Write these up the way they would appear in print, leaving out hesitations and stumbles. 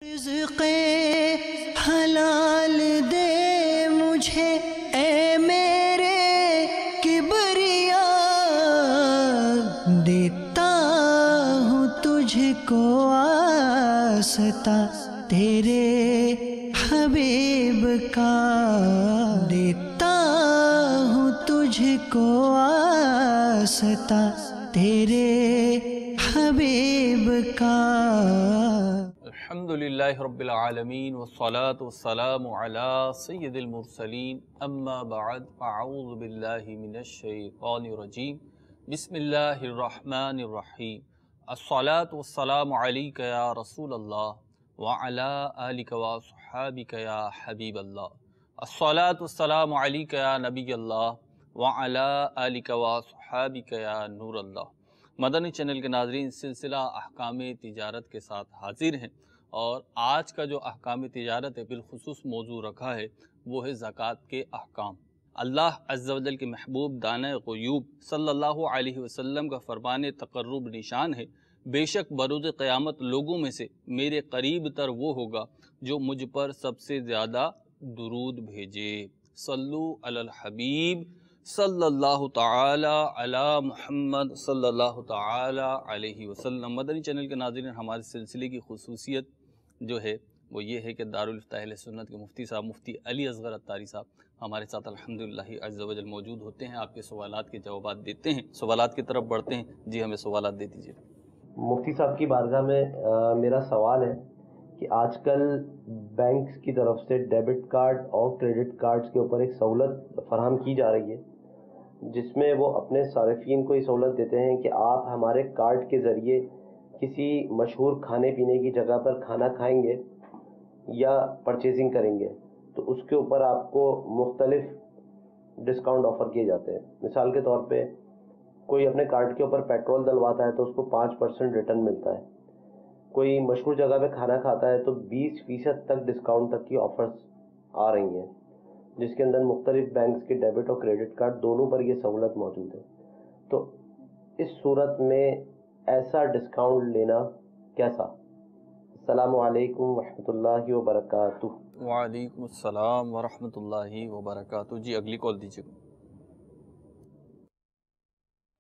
رزق حلال دے مجھے اے میرے کبریا، دیتا ہوں تجھ کو آستا تیرے حبیب کا، دیتا ہوں تجھ کو آستا تیرے حبیب کا۔ الحمدللہ رب العالمین والصلاة والسلام علی سید المرسلین، اما بعد فاعوذ باللہ من الشیطان الرجیم، بسم اللہ الرحمن الرحیم۔ الصلاة والسلام علیک یا رسول اللہ وعلی آلک وصحابک یا حبیب اللہ۔ الصلاة والسلام علیک یا نبی اللہ وعلی آلک وصحابک یا نور اللہ۔ مدنی چینل کے ناظرین، سلسلہ احکام تجارت کے ساتھ حاضر ہیں، اور آج کا جو احکام تجارت ہے بالخصوص موضوع رکھا ہے وہ ہے زکوٰۃ کے احکام۔ اللہ عز و جل کے محبوب دانہ غیوب صلی اللہ علیہ وسلم کا فرمان تقرب نشان ہے، بے شک بروز قیامت لوگوں میں سے میرے قریب تر وہ ہوگا جو مجھ پر سب سے زیادہ درود بھیجے۔ صلو علی الحبیب صلی اللہ تعالی علی محمد صلی اللہ تعالی علیہ وسلم۔ مدنی چینل کے ناظرین، ہمارے سلسلے کی خصوصیت جو ہے وہ یہ ہے کہ دارالفتہ اہل سنت کے مفتی صاحب مفتی علی اصغر عطاری صاحب ہمارے ساتھ الحمدللہ عز و جل موجود ہوتے ہیں، آپ کے سوالات کے جوابات دیتے ہیں۔ سوالات کی طرف بڑھتے ہیں، جی ہمیں سوالات دے دیجیے۔ مفتی صاحب کی بارگاہ میں میرا سوال ہے کہ آج کل بینکس کی طرف سے ڈیبٹ کارڈ اور کریڈٹ کارڈز کے اوپر ایک سہولت فراہم کی جا رہی ہے، جس میں وہ اپنے صارفین کو یہ سہولت دیتے ہیں کہ آپ ہمارے کارڈ کے ذریعے کسی مشہور کھانے پینے کی جگہ پر کھانا کھائیں گے یا پرچیزنگ کریں گے تو اس کے اوپر آپ کو مختلف ڈسکاؤنٹ آفر کیے جاتے ہیں۔ مثال کے طور پہ کوئی اپنے کارڈ کے اوپر پیٹرول ڈلواتا ہے تو اس کو 5% ریٹرن ملتا ہے، کوئی مشہور جگہ پہ کھانا کھاتا ہے تو 20% تک ڈسکاؤنٹ تک کی آفرز آ رہی ہیں، جس کے اندر مختلف بینکس کے ڈیبٹ اور کریڈٹ کارڈ دونوں پر یہ سہولت موجود ہے۔ تو اس صورت میں ایسا ڈسکاؤنٹ لینا کیسا؟ السلام علیکم ورحمۃ اللہ وبرکاتہ۔ وعلیکم السلام ورحمۃ اللہ وبرکاتہ۔ جی اگلی کال دیجیے۔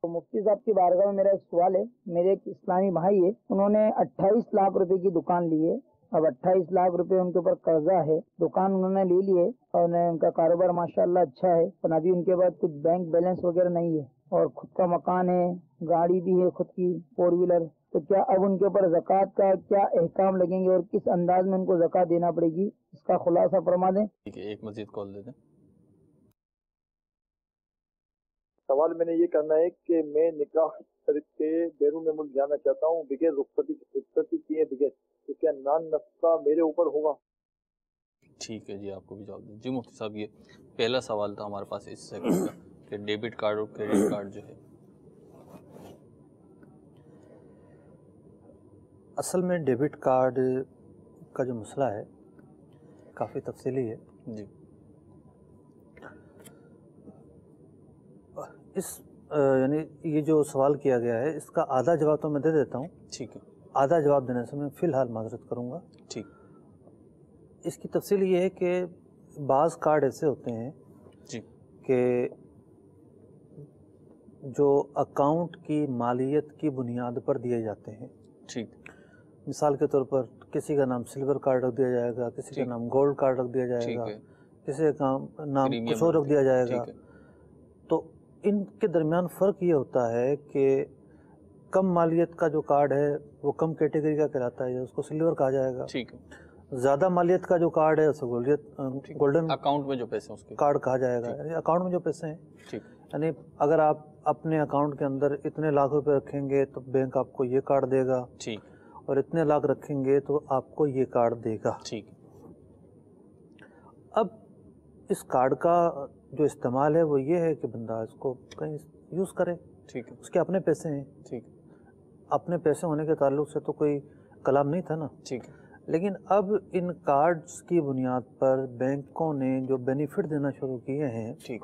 تو مفتی صاحب کی بارگاہ میں میرا ایک سوال ہے۔ میرے ایک اسلامی بھائی ہے، انہوں نے 28 لاکھ روپے کی دکان لی ہے۔ اب 28 لاکھ روپے ان کے اوپر قرضہ ہے، دکان انہوں نے لی لی ہے اور ان کا کاروبار ماشاءاللہ اچھا ہے، اور ابھی ان کے بعد کچھ بینک بیلنس وغیرہ نہیں ہے، اور خود کا مکان ہے، گاڑی بھی ہے خود کی 4 ویلر۔ تو کیا اب ان کے اوپر زکوٰۃ کا کیا احکام لگیں گے اور کس انداز میں ان کو زکوٰۃ دینا پڑے گی، اس کا خلاصہ فرما دیں۔ ٹھیک ہے، ایک مزید کال دے دیں۔ سوال میں نے یہ کرنا ہے کہ میں نکاح کر کے بیرون ملک جانا چاہتا ہوں بغیر رخصتی کیے بغیر، تو کیا نان نفقہ میرے اوپر ہوگا؟ ٹھیک ہے جی، آپ کو بھی جواب دیں۔ جی مفتی صاحب، یہ پہلا سوال تھا ہمارے پاس اس سیکنڈ کا کہ ڈیبٹ کارڈ اور کریڈٹ کارڈ جو ہے، اصل میں ڈیبٹ کارڈ کا جو مسئلہ ہے کافی تفصیلی ہے۔ جی اس یعنی یہ جو سوال کیا گیا ہے اس کا آدھا جواب تو میں دے دیتا ہوں، ٹھیک ہے، آدھا جواب دینے سے میں فی الحال معذرت کروں گا۔ ٹھیک۔ اس کی تفصیل یہ ہے کہ بعض کارڈ ایسے ہوتے ہیں جی کہ جو اکاؤنٹ کی مالیت کی بنیاد پر دیے جاتے ہیں۔ ٹھیک۔ مثال کے طور پر کسی کا نام سلور کارڈ رکھ دیا جائے گا، کسی کا نام گولڈ کارڈ رکھ دیا جائے گا، کسی کا نام کچھ اور رکھ دیا جائے گا۔ تو ان کے درمیان فرق یہ ہوتا ہے کہ کم مالیت کا جو کارڈ ہے وہ کم کیٹیگری کا کہلاتا ہے، اس کو سلور کہا جائے گا۔ ٹھیک ہے۔ زیادہ مالیت کا جو کارڈ ہے اسے گولڈن اکاؤنٹ میں جو پیسے ہیں اس کے کارڈ کہا جائے گا، یعنی اکاؤنٹ میں جو پیسے ہیں۔ ٹھیک۔ یعنی اگر آپ اپنے اکاؤنٹ کے اندر اتنے لاکھ روپے رکھیں گے تو بینک آپ کو یہ کارڈ دے گا، ٹھیک، اور اتنے لاکھ رکھیں گے تو آپ کو یہ کارڈ دے گا۔ ٹھیک۔ اب اس کارڈ کا جو استعمال ہے وہ یہ ہے کہ بندہ اس کو کہیں یوز کرے، ٹھیک ہے، اس کے اپنے پیسے ہیں، ٹھیک، اپنے پیسے ہونے کے تعلق سے تو کوئی کلام نہیں تھا نا۔ ٹھیک ہے۔ لیکن اب ان کارڈز کی بنیاد پر بینکوں نے جو بینیفٹ دینا شروع کیے ہیں، ٹھیک،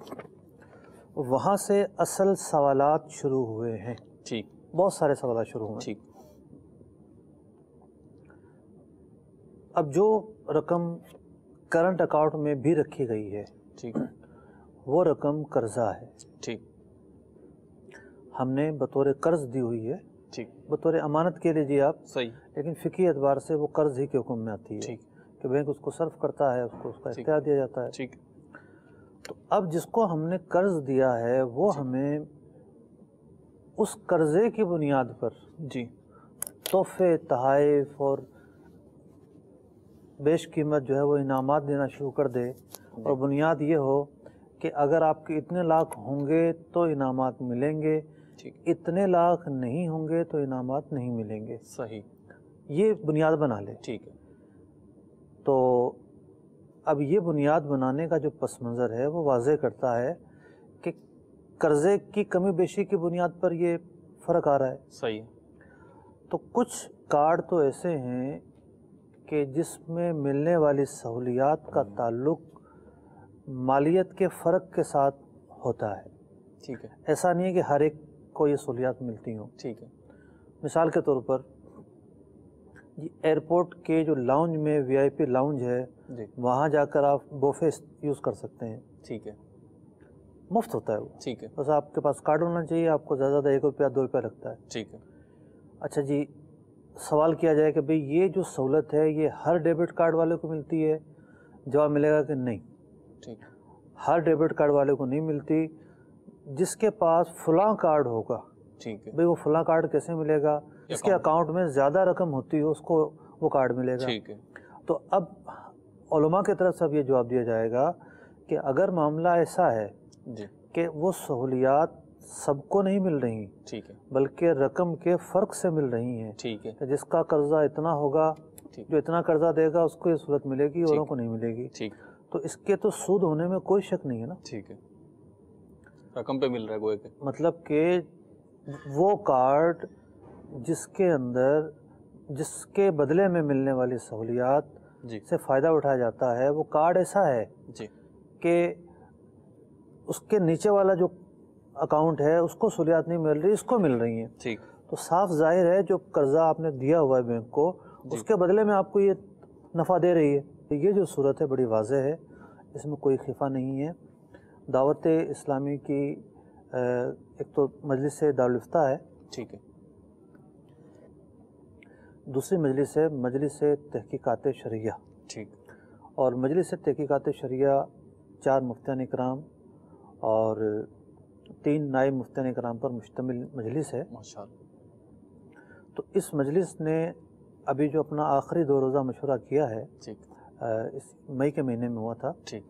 وہاں سے اصل سوالات شروع ہوئے ہیں۔ ٹھیک، بہت سارے سوالات شروع ہوئے ہیں۔ ٹھیک۔ اب جو رقم کرنٹ اکاؤنٹ میں بھی رکھی گئی ہے، ٹھیک ہے، وہ رقم قرضہ ہے، ٹھیک، ہم نے بطور قرض دی ہوئی ہے، ٹھیک، بطور امانت کے لیجیے آپ، صحیح، لیکن فقہی اعتبار سے وہ قرض ہی کے حکم میں آتی ہے، ٹھیک، کہ بینک اس کو صرف کرتا ہے، اس کو اس کا اختیار دیا جاتا ہے۔ ٹھیک، تو اب جس کو ہم نے قرض دیا ہے وہ ہمیں اس قرضے کی بنیاد پر جی، تحفے، تحائف اور بیش قیمت جو ہے وہ انعامات دینا شروع کر دے، اور بنیاد یہ ہو کہ اگر آپ کے اتنے لاکھ ہوں گے تو انعامات ملیں گے، ٹھیک، اتنے لاکھ نہیں ہوں گے تو انعامات نہیں ملیں گے، صحیح، یہ بنیاد بنا لے۔ ٹھیک ہے، تو اب یہ بنیاد بنانے کا جو پس منظر ہے وہ واضح کرتا ہے کہ قرضے کی کمی بیشی کی بنیاد پر یہ فرق آ رہا ہے۔ صحیح، تو کچھ کارڈ تو ایسے ہیں کہ جس میں ملنے والی سہولیات کا تعلق مالیت کے فرق کے ساتھ ہوتا ہے، ٹھیک ہے، ایسا نہیں ہے کہ ہر ایک کو یہ سہولیات ملتی ہوں۔ ٹھیک ہے، مثال کے طور پر ایئرپورٹ کے جو لاؤنج میں وی آئی پی لاؤنج ہے، جی، وہاں جا کر آپ بوفے یوز کر سکتے ہیں، ٹھیک ہے، مفت ہوتا ہے وہ، ٹھیک ہے، بس آپ کے پاس کارڈ ہونا چاہیے، آپ کو زیادہ 1 روپیہ 2 روپیہ لگتا ہے۔ ٹھیک ہے، اچھا جی، سوال کیا جائے کہ بھئی یہ جو سہولت ہے یہ ہر ڈیبٹ کارڈ والے کو ملتی ہے؟ جواب ملے گا کہ نہیں، ٹھیک، ہر ڈیبٹ کارڈ والے کو نہیں ملتی۔ جس کے پاس فلاں کارڈ ہوگا، ٹھیک ہے، بھئی وہ فلاں کارڈ کیسے ملے گا؟ جس کے اکاؤنٹ میں زیادہ رقم ہوتی ہو اس کو وہ کارڈ ملے گا۔ ٹھیک ہے، تو اب علماء کی طرف سے اب یہ جواب دیا جائے گا کہ اگر معاملہ ایسا ہے جی، کہ وہ سہولیات سب کو نہیں مل رہی ٹھیک ہے، بلکہ رقم کے فرق سے مل رہی ہیں، ٹھیک ہے، کہ جس کا قرضہ اتنا ہوگا، ٹھیک، جو اتنا قرضہ دے گا اس کو یہ صورت ملے گی، اوروں کو نہیں ملے گی، ٹھیک، تو اس کے تو سود ہونے میں کوئی شک نہیں ہے نا۔ ٹھیک ہے، رقم پہ مل رہا ہے گویا کہ، مطلب کہ وہ کارڈ جس کے اندر جس کے بدلے میں ملنے والی سہولیات جی، سے فائدہ اٹھایا جاتا ہے، وہ کارڈ ایسا ہے جی، کہ اس کے نیچے والا جو اکاؤنٹ ہے اس کو سہولیات نہیں مل رہی، اس کو مل رہی ہیں، ٹھیک، تو صاف ظاہر ہے جو قرضہ آپ نے دیا ہوا ہے بینک کو، اس کے بدلے میں آپ کو یہ نفع دے رہی ہے۔ یہ جو صورت ہے بڑی واضح ہے، اس میں کوئی خفا نہیں ہے۔ دعوت اسلامی کی ایک تو مجلس دارالفتہ ہے، ٹھیک ہے، دوسری مجلس ہے مجلس تحقیقات شرعیہ، ٹھیک، اور مجلس تحقیقات شرعیہ 4 مفتیان کرام اور 3 نائب مفتیان کرام پر مشتمل مجلس ہے۔ ماشاء اللہ، تو اس مجلس نے ابھی جو اپنا آخری 2 روزہ مشورہ کیا ہے، ٹھیک، اس مئی کے مہینے میں ہوا تھا، ٹھیک،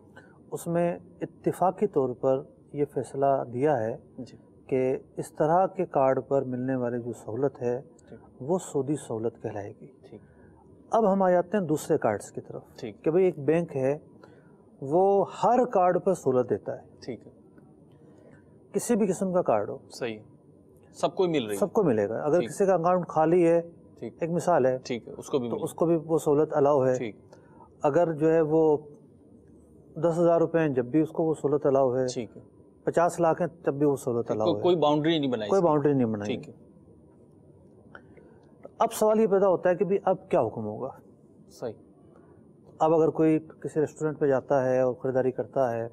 اس میں اتفاقی طور پر یہ فیصلہ دیا ہے جی، کہ اس طرح کے کارڈ پر ملنے والی جو سہولت ہے ٹھیک، وہ سودی سہولت کہلائے گی۔ ٹھیک، اب ہم آ جاتے ہیں دوسرے کارڈز کی طرف، ٹھیک، کہ بھئی ایک بینک ہے وہ ہر کارڈ پر سہولت دیتا ہے، ٹھیک ہے، کسی بھی قسم کا کارڈ ہو صحیح ہے، سب کو مل رہی ہے، سب کو ملے گا۔ اگر کسی کا اکاؤنٹ خالی ہے، ٹھیک، ایک مثال ہے، ٹھیک ہے، اس کو بھی تو مل اس کو بھی وہ سہولت الاؤ ہے۔ ٹھیک، اگر جو ہے وہ 10,000 روپے ہیں جب بھی اس کو وہ سہولت الاؤ ہے، ٹھیک ہے، 50 لاکھ ہیں تب بھی وہ سہولت الاؤ ہے، کوئی باؤنڈری نہیں بنائی، کوئی باؤنڈری نہیں بنائی۔ ٹھیک ہے، اب سوال یہ پیدا ہوتا ہے کہ بھی اب کیا حکم ہوگا؟ صحیح، اب اگر کوئی کسی ریسٹورنٹ پہ جاتا ہے اور خریداری کرتا ہے،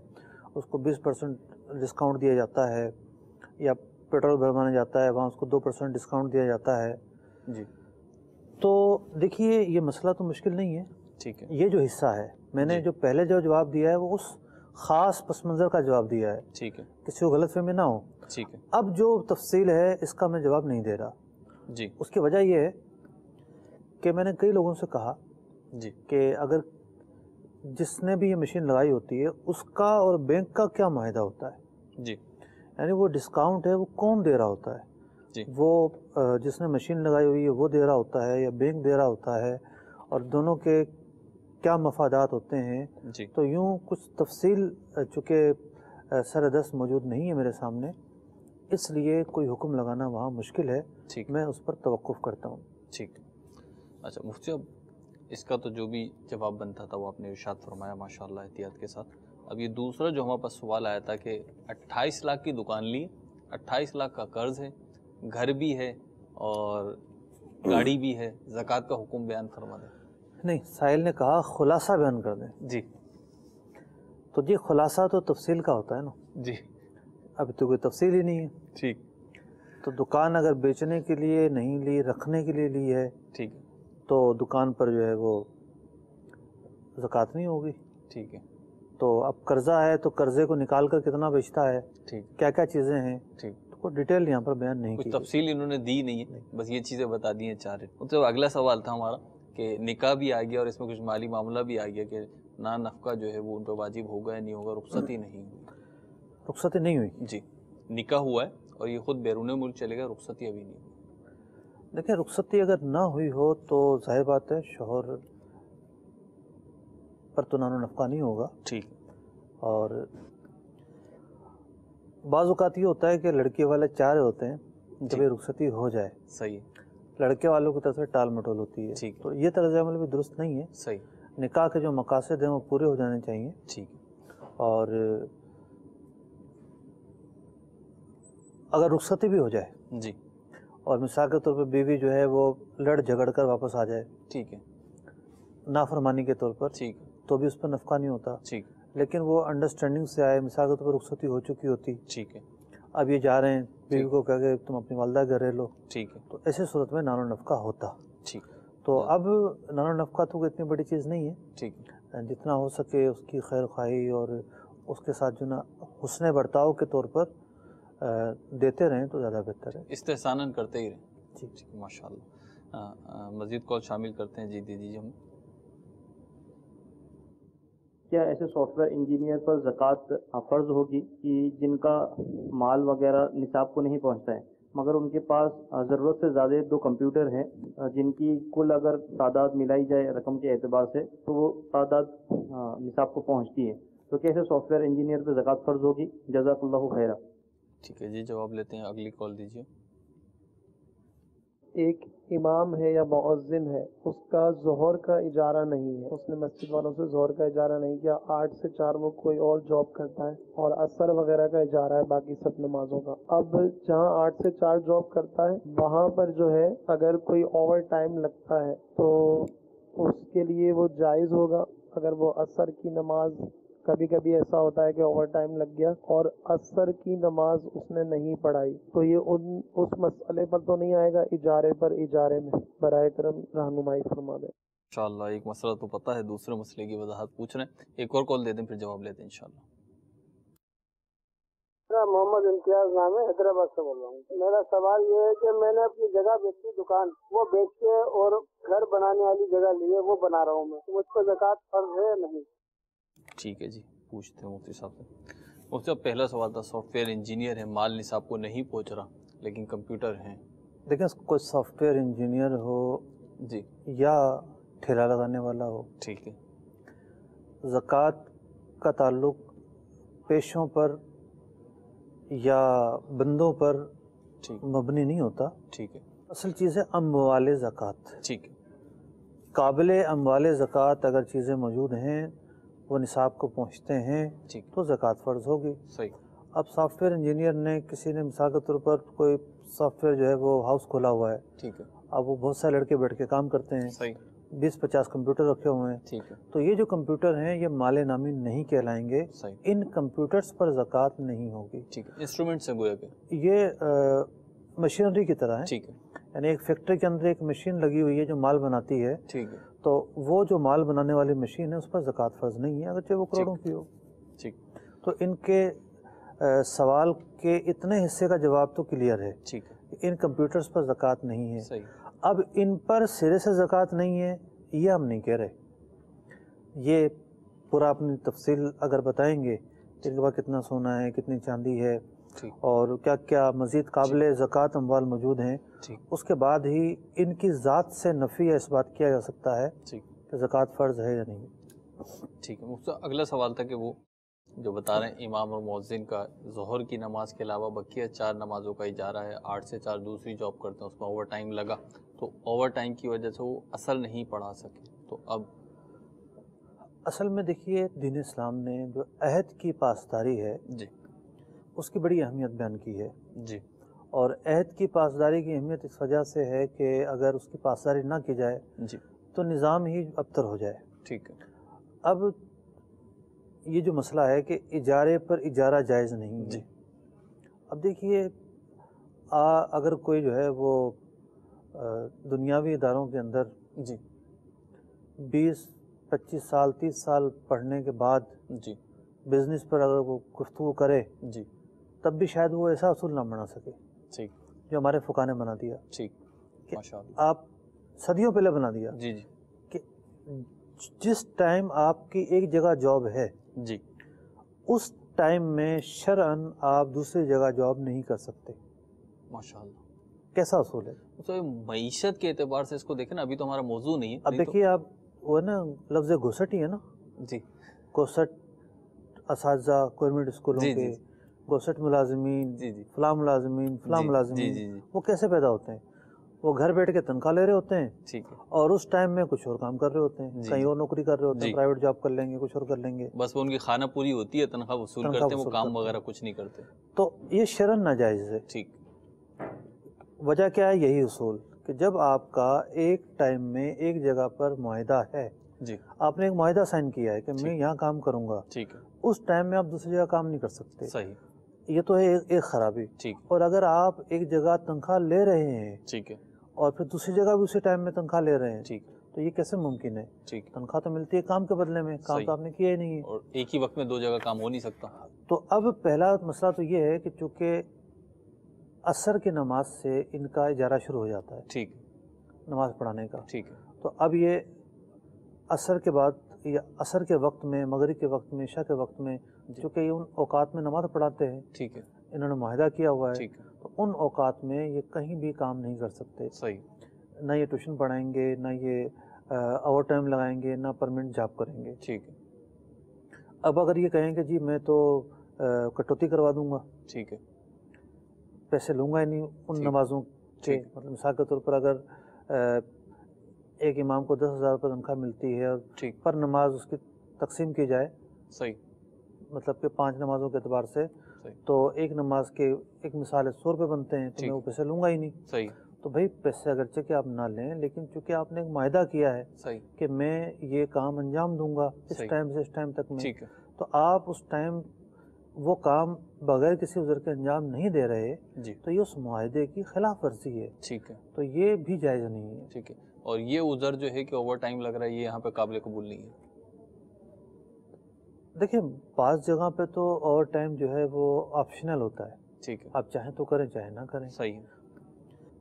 اس کو 20% ڈسکاؤنٹ دیا جاتا ہے، یا پیٹرول بھروانے جاتا ہے وہاں اس کو 2% ڈسکاؤنٹ دیا جاتا ہے، جی، تو دیکھیے یہ مسئلہ تو مشکل نہیں ہے، ٹھیک ہے، یہ جو حصہ ہے میں نے جو پہلے جو جواب دیا ہے وہ اس خاص پس منظر کا جواب دیا ہے، ٹھیک ہے، کسی کو غلط فہمی نہ ہو۔ ٹھیک ہے، اب جو تفصیل ہے اس کا میں جواب نہیں دے رہا، جی، اس کی وجہ یہ ہے کہ میں نے کئی لوگوں سے کہا جی، کہ اگر جس نے بھی یہ مشین لگائی ہوتی ہے اس کا اور بینک کا کیا معاہدہ ہوتا ہے، جی، یعنی وہ ڈسکاؤنٹ ہے وہ کون دے رہا ہوتا ہے، جی، وہ جس نے مشین لگائی ہوئی ہے وہ دے رہا ہوتا ہے یا بینک دے رہا ہوتا ہے، اور دونوں کے کیا مفادات ہوتے ہیں۔ جی، تو یوں کچھ تفصیل چونکہ سر دست موجود نہیں ہے میرے سامنے، اس لیے کوئی حکم لگانا وہاں مشکل ہے، ٹھیک، میں اس پر توقف کرتا ہوں۔ ٹھیک، اچھا مفتی صاحب، اس کا تو جو بھی جواب بنتا تھا وہ آپ نے ارشاد فرمایا ماشاءاللہ احتیاط کے ساتھ۔ اب یہ دوسرا جو ہمارے پاس سوال آیا تھا کہ 28 لاکھ کی دکان لی، 28 لاکھ کا قرض ہے، گھر بھی ہے اور گاڑی بھی ہے، زکوٰۃ کا حکم بیان فرما دیں۔ نہیں، سائل نے کہا خلاصہ بیان کر دیں. جی. تو جی خلاصہ تو تفصیل کا ہوتا ہے نا. جی. ابھی تو کوئی تفصیل ہی نہیں ہے. ٹھیک. تو دکان اگر بیچنے کے لیے نہیں لی، رکھنے کے لیے لی ہے، ٹھیک، تو دکان پر جو ہے وہ زکوٰۃ نہیں ہوگی. ٹھیک ہے. تو اب قرضہ ہے تو قرضے کو نکال کر کتنا بیچتا ہے، ٹھیک، کیا کیا چیزیں ہیں، ٹھیک. کوئی ڈیٹیل یہاں پر بیان نہیں کچھ کی. تفصیل انہوں نے دی نہیں ہے، بس یہ چیزیں بتا دی ہیں 4. تو اگلا سوال تھا ہمارا کہ نکاح بھی آ گیا اور اس میں کچھ مالی معاملہ بھی آ گیا کہ نا نفقہ جو ہے وہ ان پہ واجب ہوگا یا نہیں ہوگا، رخصت ہی نہیں ہوئی. رخصت نہیں ہوئی. جی. نکاح ہوا ہے اور یہ خود بیرون ملک چلے گا، رخصتی ابھی نہیں ہوئی. دیکھیں رخصتی اگر نہ ہوئی ہو تو ظاہر بات ہے شوہر پر تو نان و نفقہ نہیں ہوگا. ٹھیک. اور بعض اوقات یہ ہوتا ہے کہ لڑکے والے چاہ رہے ہوتے ہیں کہ بھائی رخصتی ہو جائے. صحیح. لڑکے والوں کی طرف سے ٹال مٹول ہوتی ہے. ٹھیک. تو یہ طرز عمل بھی درست نہیں ہے. صحیح. نکاح کے جو مقاصد ہیں وہ پورے ہو جانے چاہیے. ٹھیک. اور اگر رخصتی بھی ہو جائے جی، اور مثال کے طور پہ بیوی جو ہے وہ لڑ جھگڑ کر واپس آ جائے ٹھیک ہے، نافرمانی کے طور پر، ٹھیک، تو بھی اس پر نفقہ نہیں ہوتا. ٹھیک، لیکن وہ انڈرسٹینڈنگ سے آئے، مثال کے طور پر رخصتی ہو چکی ہوتی، ٹھیک ہے، اب یہ جا رہے ہیں، بیوی کو کہہ کہ تم اپنی والدہ گھر رہ لو، ٹھیک ہے، تو ایسے صورت میں نان و نفقہ ہوتا. ٹھیک. تو اب نان و نفقہ تو کوئی اتنی بڑی چیز نہیں ہے. ٹھیک. جتنا ہو سکے اس کی خیر خواہی اور اس کے ساتھ جو نا حسن برتاؤ کے طور پر دیتے رہیں تو زیادہ بہتر ہے. استحساناً کرتے ہی رہیں. جی، ٹھیک، ماشاء اللہ. مزید کال شامل کرتے ہیں. جی دے دیجیے ہم. کیا ایسے سافٹ ویئر انجینئر پر زکوٰۃ فرض ہوگی کہ جن کا مال وغیرہ نصاب کو نہیں پہنچتا ہے مگر ان کے پاس ضرورت سے زیادہ 2 کمپیوٹر ہیں جن کی کل اگر تعداد ملائی جائے رقم کے اعتبار سے تو وہ تعداد نصاب کو پہنچتی ہے، تو کیسے سافٹ ویئر انجینئر پہ زکوٰۃ فرض ہوگی؟ جزاک اللہ خیرہ. ٹھیک ہے جی، جواب لیتے ہیں. اگلی کال دیجیے. ایک امام ہے یا مؤذن ہے، اس کا ظہر کا اجارہ نہیں ہے، اس نے مسجد والوں سے ظہر کا اجارہ نہیں کیا، 8 سے 4 وہ کوئی اور جاب کرتا ہے اور عصر وغیرہ کا اجارہ ہے باقی سب نمازوں کا. اب جہاں 8 سے 4 جاب کرتا ہے وہاں پر جو ہے اگر کوئی اوور ٹائم لگتا ہے تو اس کے لیے وہ جائز ہوگا. اگر وہ عصر کی نماز، کبھی کبھی ایسا ہوتا ہے کہ اوور ٹائم لگ گیا اور عصر کی نماز اس نے نہیں پڑھائی تو یہ اس مسئلے پر تو نہیں آئے گا، اجارے پر اجارے میں. برائے کرم رہنمائی فرما دیں. انشاءاللہ ایک مسئلہ تو پتہ ہے، دوسرے مسئلے کی وضاحت پوچھ رہے ہیں. ایک اور کال دے دیں پھر جواب لیتے ہیں انشاءاللہ. میرا محمد امتیاز نام ہے، حیدرآباد سے بول رہا ہوں. میرا سوال یہ ہے کہ میں نے اپنی جگہ بیچی، دکان وہ بیچ کے اور گھر بنانے والی جگہ لی ہے، وہ بنا رہا ہوں میں، مجھ پر زکوٰۃ فرض ہے یا نہیں؟ ٹھیک ہے جی، پوچھتے ہیں مفتی صاحب سے. مفتی صاحب پہلا سوال تھا، سافٹ ویئر انجینئر ہے، مال نصاب کو نہیں پہنچ رہا لیکن کمپیوٹر ہیں. دیکھیں کوئی سافٹ ویئر انجینئر ہو جی یا ٹھیلا لگانے والا ہو، ٹھیک ہے، زکوٰۃ کا تعلق پیشوں پر یا بندوں پر ٹھیک، مبنی نہیں ہوتا. ٹھیک ہے، اصل چیز ہے اموال زکوٰۃ. ٹھیک ہے، قابل اموال زکوٰۃ اگر چیزیں موجود ہیں، وہ نصاب کو پہنچتے ہیں ٹھیک، تو زکوٰۃ فرض ہوگی. صحیح، اب سافٹ ویئر انجینئر نے کسی نے مثال کے طور پر کوئی سافٹ ویئر جو ہے وہ ہاؤس کھولا ہوا ہے، ٹھیک ہے، اب وہ بہت سارے لڑکے بیٹھ کے کام کرتے ہیں، صحیح، 20-50 کمپیوٹر رکھے ہوئے ہیں، ٹھیک ہے، تو یہ جو کمپیوٹر ہیں یہ مال نامی نہیں کہلائیں گے. صحیح، ان کمپیوٹرز پر زکوٰۃ نہیں ہوگی. ٹھیک ہے. انسٹرومنٹ سے گویا کہ یہ مشینری کی طرح ہے، ٹھیک ہے، یعنی ایک فیکٹری کے اندر ایک مشین لگی ہوئی ہے جو مال بناتی ہے، ٹھیک ہے، تو وہ جو مال بنانے والی مشین ہے اس پر زکوٰۃ فرض نہیں ہے اگرچہ وہ کروڑوں کی ہو. ٹھیک، تو ان کے سوال کے اتنے حصے کا جواب تو کلیئر ہے ٹھیک ہے، کہ ان کمپیوٹرز پر زکوٰۃ نہیں ہے. صحیح، اب ان پر سرے سے زکوٰۃ نہیں ہے یہ ہم نہیں کہہ رہے، یہ پورا اپنی تفصیل اگر بتائیں گے کہ ان کے پاس کتنا سونا ہے، کتنی چاندی ہے ٹھیک، اور کیا کیا مزید قابل زکوٰۃ اموال موجود ہیں، ٹھیک، اس کے بعد ہی ان کی ذات سے نفی یا اس بات کیا جا سکتا ہے ٹھیک، کہ زکوٰۃ فرض ہے یا نہیں. ٹھیک ہے. مفتی صاحب اگلا سوال تھا کہ وہ جو بتا رہے ہیں امام اور مؤذن کا ظہر کی نماز کے علاوہ بقیہ 4 نمازوں کا اجارہ ہے، 8 سے 4 دوسری جاب کرتے ہیں، اس میں اوور ٹائم لگا تو اوور ٹائم کی وجہ سے وہ اصل نہیں پڑھا سکے، تو اب اصل میں دیکھیے دین اسلام نے جو عہد کی پاسداری ہے جی اس کی بڑی اہمیت بیان کی ہے. جی اور عہد کی پاسداری کی اہمیت اس وجہ سے ہے کہ اگر اس کی پاسداری نہ کی جائے جی تو نظام ہی ابتر ہو جائے. ٹھیک ہے. اب یہ جو مسئلہ ہے کہ اجارے پر اجارہ جائز نہیں ہے. جی. اب دیکھیے اگر کوئی جو ہے وہ دنیاوی اداروں کے اندر جی 20-25 سال 30 سال پڑھنے کے بعد جی بزنس پر اگر وہ گفتگو کرے جی تب بھی شاید وہ ایسا اصول نہ بنا سکے ٹھیک جو ہمارے فقہ نے بنا دیا. ٹھیک. کہ ماشاء اللہ. آپ صدیوں پہلے بنا دیا جی جی کہ جس ٹائم آپ کی ایک جگہ جاب ہے جی اس ٹائم میں شرعاً آپ دوسری جگہ جاب نہیں کر سکتے. ماشاء اللہ. کیسا اصول ہے؟ تو معیشت کے اعتبار سے اس کو دیکھیں نا، ابھی تو ہمارا موضوع نہیں ہے. اب دیکھیے آپ وہ نا لفظ گھسٹ ہی ہے نا. جی. گھسٹ اساتذہ گورنمنٹ اسکولوں کے، گھسٹ ملازمین، فلاں ملازمین، فلاں ملازمین، وہ کیسے پیدا ہوتے ہیں؟ وہ گھر بیٹھ کے تنخواہ لے رہے ہوتے ہیں اور اس ٹائم میں کچھ اور کام کر رہے ہوتے ہیں، کہیں اور نوکری کر رہے ہوتے ہیں، پرائیویٹ جاب کر لیں گے، کچھ اور کر لیں گے. بس وہ ان کی خانہ پوری ہوتی ہے، تنخواہ وصول کرتے ہیں، وہ کام وغیرہ کچھ نہیں کرتے. تو یہ شرعاً ناجائز ہے. ٹھیک. وجہ کیا ہے؟ یہی اصول کہ جب آپ کا ایک ٹائم میں ایک جگہ پر معاہدہ ہے، آپ نے ایک معاہدہ سائن کیا ہے کہ میں یہاں کام کروں گا، اس ٹائم میں آپ دوسری جگہ کام نہیں کر سکتے. صحیح. یہ تو ہے ایک خرابی. اور اگر آپ ایک جگہ تنخواہ لے رہے ہیں اور پھر دوسری جگہ بھی اسی ٹائم میں تنخواہ لے رہے ہیں تو یہ کیسے ممکن ہے؟ تنخواہ تو ملتی ہے کام کے بدلے میں، کام تو آپ نے کیا ہی نہیں ہے، اور ایک ہی وقت میں دو جگہ کام ہو نہیں سکتا. تو اب پہلا مسئلہ تو یہ ہے کہ چونکہ عصر کی نماز سے ان کا اجارہ شروع ہو جاتا ہے. ٹھیک. نماز پڑھانے کا. ٹھیک ہے. تو اب یہ عصر کے بعد یا عصر کے وقت میں، مغرب کے وقت میں، عشاء کے وقت میں، چونکہ یہ ان اوقات میں نماز پڑھاتے ہیں، ٹھیک ہے، انہوں نے معاہدہ کیا ہوا ہے، تو ان اوقات میں یہ کہیں بھی کام نہیں کر سکتے. صحیح. نہ یہ ٹیوشن پڑھائیں گے، نہ یہ اوور ٹائم لگائیں گے، نہ پرمنٹ جاب کریں گے. ٹھیک ہے. اب اگر یہ کہیں کہ جی میں تو کٹوتی کروا دوں گا، ٹھیک ہے، پیسے لوں گا ہی نہیں ان نمازوں کے، مطلب مثال کے طور پر اگر ایک امام کو 10,000 روپے تنخواہ ملتی ہے اور پر نماز اس کی تقسیم کی جائے، صحیح، مطلب کہ 5 نمازوں کے اعتبار سے، تو ایک نماز کے ایک مثال 100 روپے بنتے ہیں، تو میں وہ پیسے لوں گا ہی نہیں. صحیح. تو بھائی پیسے اگرچہ کہ آپ نہ لیں، لیکن چونکہ آپ نے ایک معاہدہ کیا ہے کہ میں یہ کام انجام دوں گا اس ٹائم سے اس ٹائم تک میں، تو آپ اس ٹائم وہ کام بغیر کسی عذر کے انجام نہیں دے رہے، تو یہ اس معاہدے کی خلاف ورزی ہے. ٹھیک ہے. تو یہ بھی جائز نہیں ہے. ٹھیک ہے. اور یہ عذر جو ہے کہ اوور ٹائم لگ رہا ہے، یہ یہاں پہ قابل قبول نہیں ہے. دیکھیں بعض جگہ پہ تو اوور ٹائم جو ہے وہ آپشنل ہوتا ہے. ٹھیک ہے. آپ چاہیں تو کریں، چاہے نہ کریں. صحیح ہے.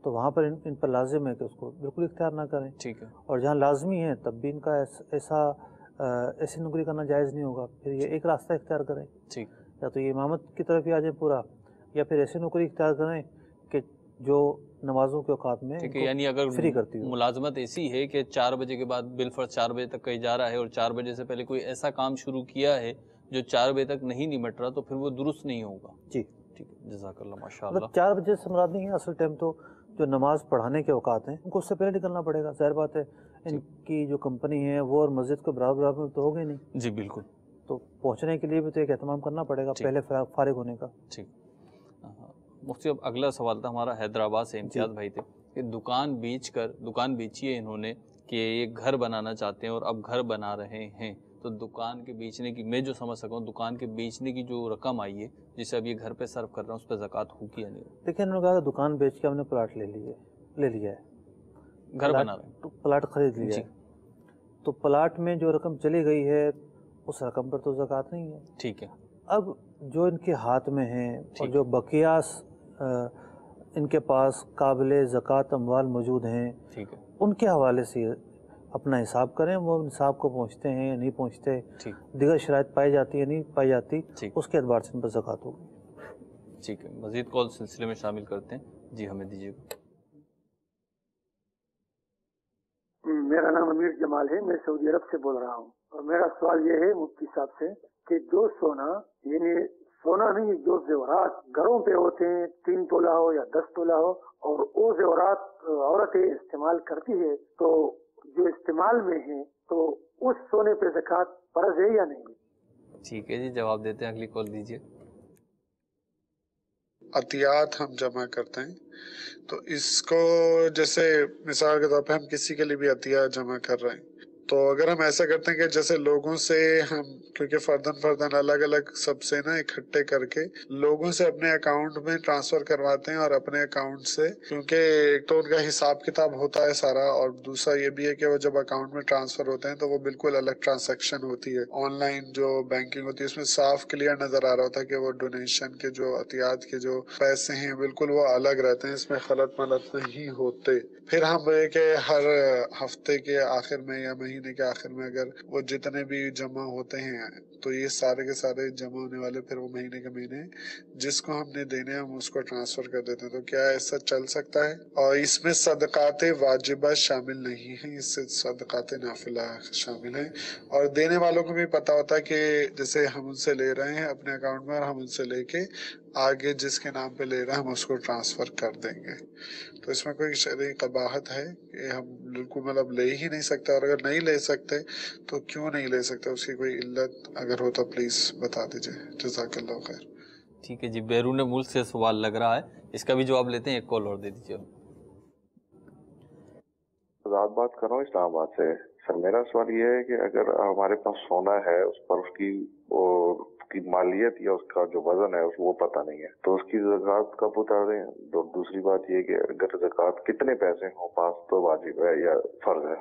تو وہاں پر ان پر لازم ہے کہ اس کو بالکل اختیار نہ کریں. ٹھیک ہے. اور جہاں لازمی ہے تب بھی ان کا ایسی نوکری کرنا جائز نہیں ہوگا. پھر یہ ایک راستہ اختیار کریں، ٹھیک، یا تو یہ امامت کی طرف ہی آ جائیں پورا، یا پھر ایسی نوکری اختیار کریں کہ جو نمازوں کے اوقات میں ٹھیک ہے. یعنی اگر فری کرتی ہو. ملازمت ایسی ہے کہ 4 بجے کے بعد بالفرض 4 بجے تک کا اجارہ ہے اور 4 بجے سے پہلے کوئی ایسا کام شروع کیا ہے جو 4 بجے تک نہیں نمٹ رہا، تو پھر وہ درست نہیں ہوگا. جی ٹھیک ہے. جزاک اللہ. ماشاء اللہ. 4 بجے سے مراد نہیں ہے، اصل ٹائم تو جو نماز پڑھانے کے اوقات ہیں ان کو اس سے پہلے نکلنا پڑے گا. ظاہر بات ہے ان کی جو کمپنی ہے وہ اور مسجد کو برابر میں تو ہوگی نہیں. جی بالکل. تو پہنچنے کے لیے بھی تو ایک اہتمام کرنا پڑے گا پہلے فارغ ہونے کا. ٹھیک. مفتی اب اگلا سوال تھا ہمارا حیدرآباد سے امتیاز بھائی تھے کہ دکان بیچی ہے انہوں نے کہ یہ گھر بنانا چاہتے ہیں اور اب گھر بنا رہے ہیں، تو دکان کے بیچنے کی میں جو سمجھ سکا ہوں، دکان کے بیچنے کی جو رقم آئی ہے جسے اب یہ گھر پہ صرف کر رہے ہیں اس پہ زکوٰۃ ہوگی یا نہیں؟ دیکھیں انہوں نے کہا کہ دکان بیچ کے ہم نے پلاٹ لے لیا ہے، گھر بنا رہے ہیں، پلاٹ خرید لیا ہے، تو پلاٹ میں جو رقم چلی گئی ہے اس رقم پر تو زکوٰۃ نہیں ہے. ٹھیک ہے. اب جو ان کے ہاتھ میں ہیں اور جو بقیاس ان کے پاس قابل زکوٰۃ اموال موجود ہیں، ٹھیک ہے، ان کے حوالے سے اپنا حساب کریں، وہ نصاب کو پہنچتے ہیں یا نہیں پہنچتے، دیگر شرائط پائی جاتی ہے نہیں پائی جاتی، اس کے اعتبار سے ان پر زکوٰۃ ہوگی. ٹھیک ہے. مزید کال سلسلے میں شامل کرتے ہیں. جی ہمیں دیجیے گا. میرا نام امیر جمال ہے، میں سعودی عرب سے بول رہا ہوں، اور میرا سوال یہ ہے مفتی صاحب سے کہ جو سونا، یعنی سونا نہیں، جو زیورات گھروں پہ ہوتے ہیں 3 تولہ ہو یا 10 تولہ ہو، اور وہ زیورات عورتیں استعمال کرتی ہے، تو جو استعمال میں ہیں تو اس سونے پہ زکوٰۃ فرض ہے یا نہیں؟ ٹھیک ہے جی، جواب دیتے ہیں. اگلی کال دیجیے. عطیات ہم جمع کرتے ہیں تو اس کو جیسے مثال کے طور پہ ہم کسی کے لیے بھی عطیہ جمع کر رہے ہیں تو اگر ہم ایسا کرتے ہیں کہ جیسے لوگوں سے ہم کیونکہ فردن الگ الگ سب سے نا اکٹھے کر کے لوگوں سے اپنے اکاؤنٹ میں ٹرانسفر کرواتے ہیں اور اپنے اکاؤنٹ سے کیونکہ ایک تو ان کا حساب کتاب ہوتا ہے سارا اور دوسرا یہ بھی ہے کہ وہ جب اکاؤنٹ میں ٹرانسفر ہوتے ہیں تو وہ بالکل الگ ٹرانزیکشن ہوتی ہے آن لائن جو بینکنگ ہوتی ہے اس میں صاف کلیئر نظر آ رہا ہوتا ہے کہ وہ ڈونیشن کے جو عطیات کے جو پیسے ہیں بالکل وہ الگ رہتے ہیں اس میں خلط ملط نہیں ہوتے پھر ہم کہ ہر ہفتے کے آخر میں یا مہینے کے آخر میں اگر وہ جتنے بھی جمع ہوتے ہیں تو یہ سارے کے سارے جمع ہونے والے پھر وہ مہینے کے مہینے جس کو ہم نے دینے ہم اس کو ٹرانسفر کر دیتے ہیں تو کیا ایسا چل سکتا ہے اور اس میں صدقات واجبہ شامل نہیں ہیں اس سے صدقات نافلہ شامل ہیں اور دینے والوں کو بھی پتا ہوتا ہے کہ جیسے ہم ان سے لے رہے ہیں اپنے اکاؤنٹ میں اور ہم ان سے لے کے آگے جس کے نام پہ لے رہے ہیں ہم اس کو ٹرانسفر کر دیں گے تو اس میں کوئی شرعی قباحت ہے کہ ہم بالکل مطلب لے ہی نہیں سکتے اور اگر نہیں لے سکتے تو کیوں نہیں لے سکتے اس کی کوئی علت اگر ہو تو پلیز بتا دیجئے جزاک اللہ خیر ٹھیک ہے جی بیرون ملک سے سوال لگ رہا ہے اس کا بھی جواب لیتے ہیں ایک کال اور دے دیجیے بات کر رہا ہوں اسلام آباد سے سر میرا سوال یہ ہے کہ اگر ہمارے پاس سونا ہے اس پر اس کی مالیت یا اس کا جو وزن ہے وہ پتہ نہیں ہے تو اس کی زکوٰۃ کب اتار دیں اور دوسری بات یہ کہ اگر زکوٰۃ کتنے پیسے ہوں پاس تو واجب ہے یا فرض ہے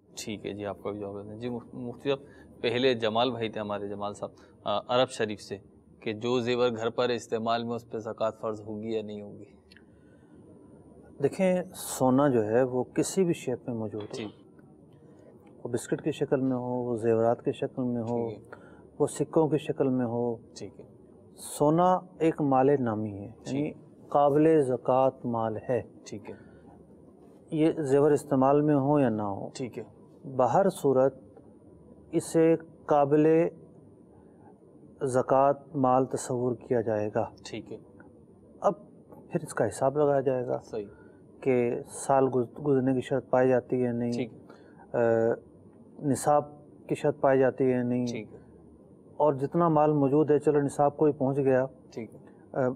ٹھیک ہے جی آپ کا بھی جواب ہے جی مفتی صاحب پہلے جمال بھائی تھے ہمارے جمال صاحب عرب شریف سے کہ جو زیور گھر پر استعمال میں اس پہ زکوٰۃ فرض ہوگی یا نہیں ہوگی دیکھیں سونا جو ہے وہ کسی بھی شیپ میں موجود ہے وہ بسکٹ کی شکل میں ہو وہ زیورات کی شکل میں ہو وہ سکوں کی شکل میں ہو ٹھیک ہے سونا ایک مال نامی ہے یعنی قابل زکوٰۃ مال ہے ٹھیک ہے یہ زیور استعمال میں ہو یا نہ ہو ٹھیک ہے بہر صورت اسے قابل زکوٰۃ مال تصور کیا جائے گا ٹھیک ہے اب پھر اس کا حساب لگایا جائے گا صحیح کہ سال گزرنے کی شرط پائی جاتی ہے نہیں نصاب کی شرط پائی جاتی ہے نہیں ٹھیک ہے اور جتنا مال موجود ہے چلو نصاب کو ہی پہنچ گیا ٹھیک ہے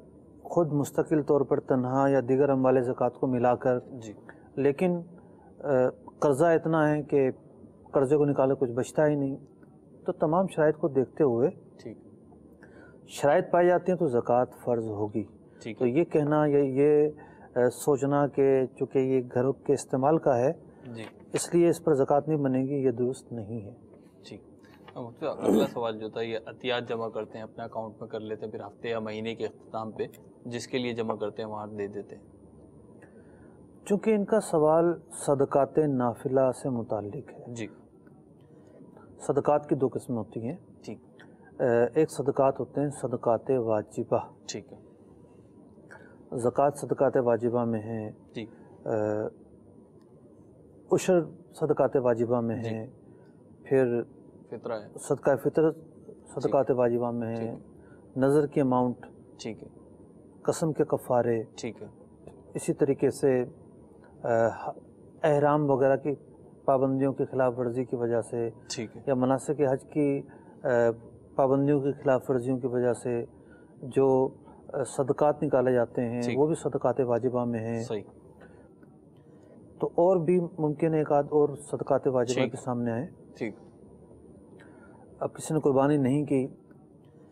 خود مستقل طور پر تنہا یا دیگر اموال زکوٰۃ کو ملا کر جی لیکن قرضہ اتنا ہے کہ قرضے کو نکالے کچھ بچتا ہی نہیں تو تمام شرائط کو دیکھتے ہوئے ٹھیک شرائط پائی جاتی ہیں تو زکوٰۃ فرض ہوگی تو یہ کہنا یہ سوچنا کہ چونکہ یہ گھروں کے استعمال کا ہے جی اس لیے اس پر زکوٰۃ نہیں بنے گی یہ درست نہیں ہے ٹھیک اگلا سوال جو تھا یہ عطیات جمع کرتے ہیں اپنے اکاؤنٹ میں کر لیتے ہیں پھر ہفتے یا مہینے کے اختتام پہ جس کے لیے جمع کرتے ہیں وہاں دے دیتے ہیں چونکہ ان کا سوال صدقات نافلہ سے متعلق ہے جی صدقات کی دو قسمیں ہوتی ہیں ٹھیک ایک صدقات ہوتے ہیں صدقات واجبہ ٹھیک ہے زکوٰۃ صدقات واجبہ میں ہے جی عشر صدقات واجبہ میں ہے پھر فطرہ ہے صدقہ فطر صدقات واجبہ میں ہے نظر کی اماؤنٹ ٹھیک ہے قسم کے کفارے ٹھیک ہے اسی طریقے سے احرام وغیرہ کی پابندیوں کی خلاف ورزی کی وجہ سے ٹھیک ہے یا مناسک حج کی پابندیوں کی خلاف ورزیوں کی وجہ سے جو صدقات نکالے جاتے ہیں وہ بھی صدقات واجبہ میں ہیں صحیح تو اور بھی ممکن ہے ایک آدھ اور صدقات واجبہ کے سامنے آئے ٹھیک اب کسی نے قربانی نہیں کی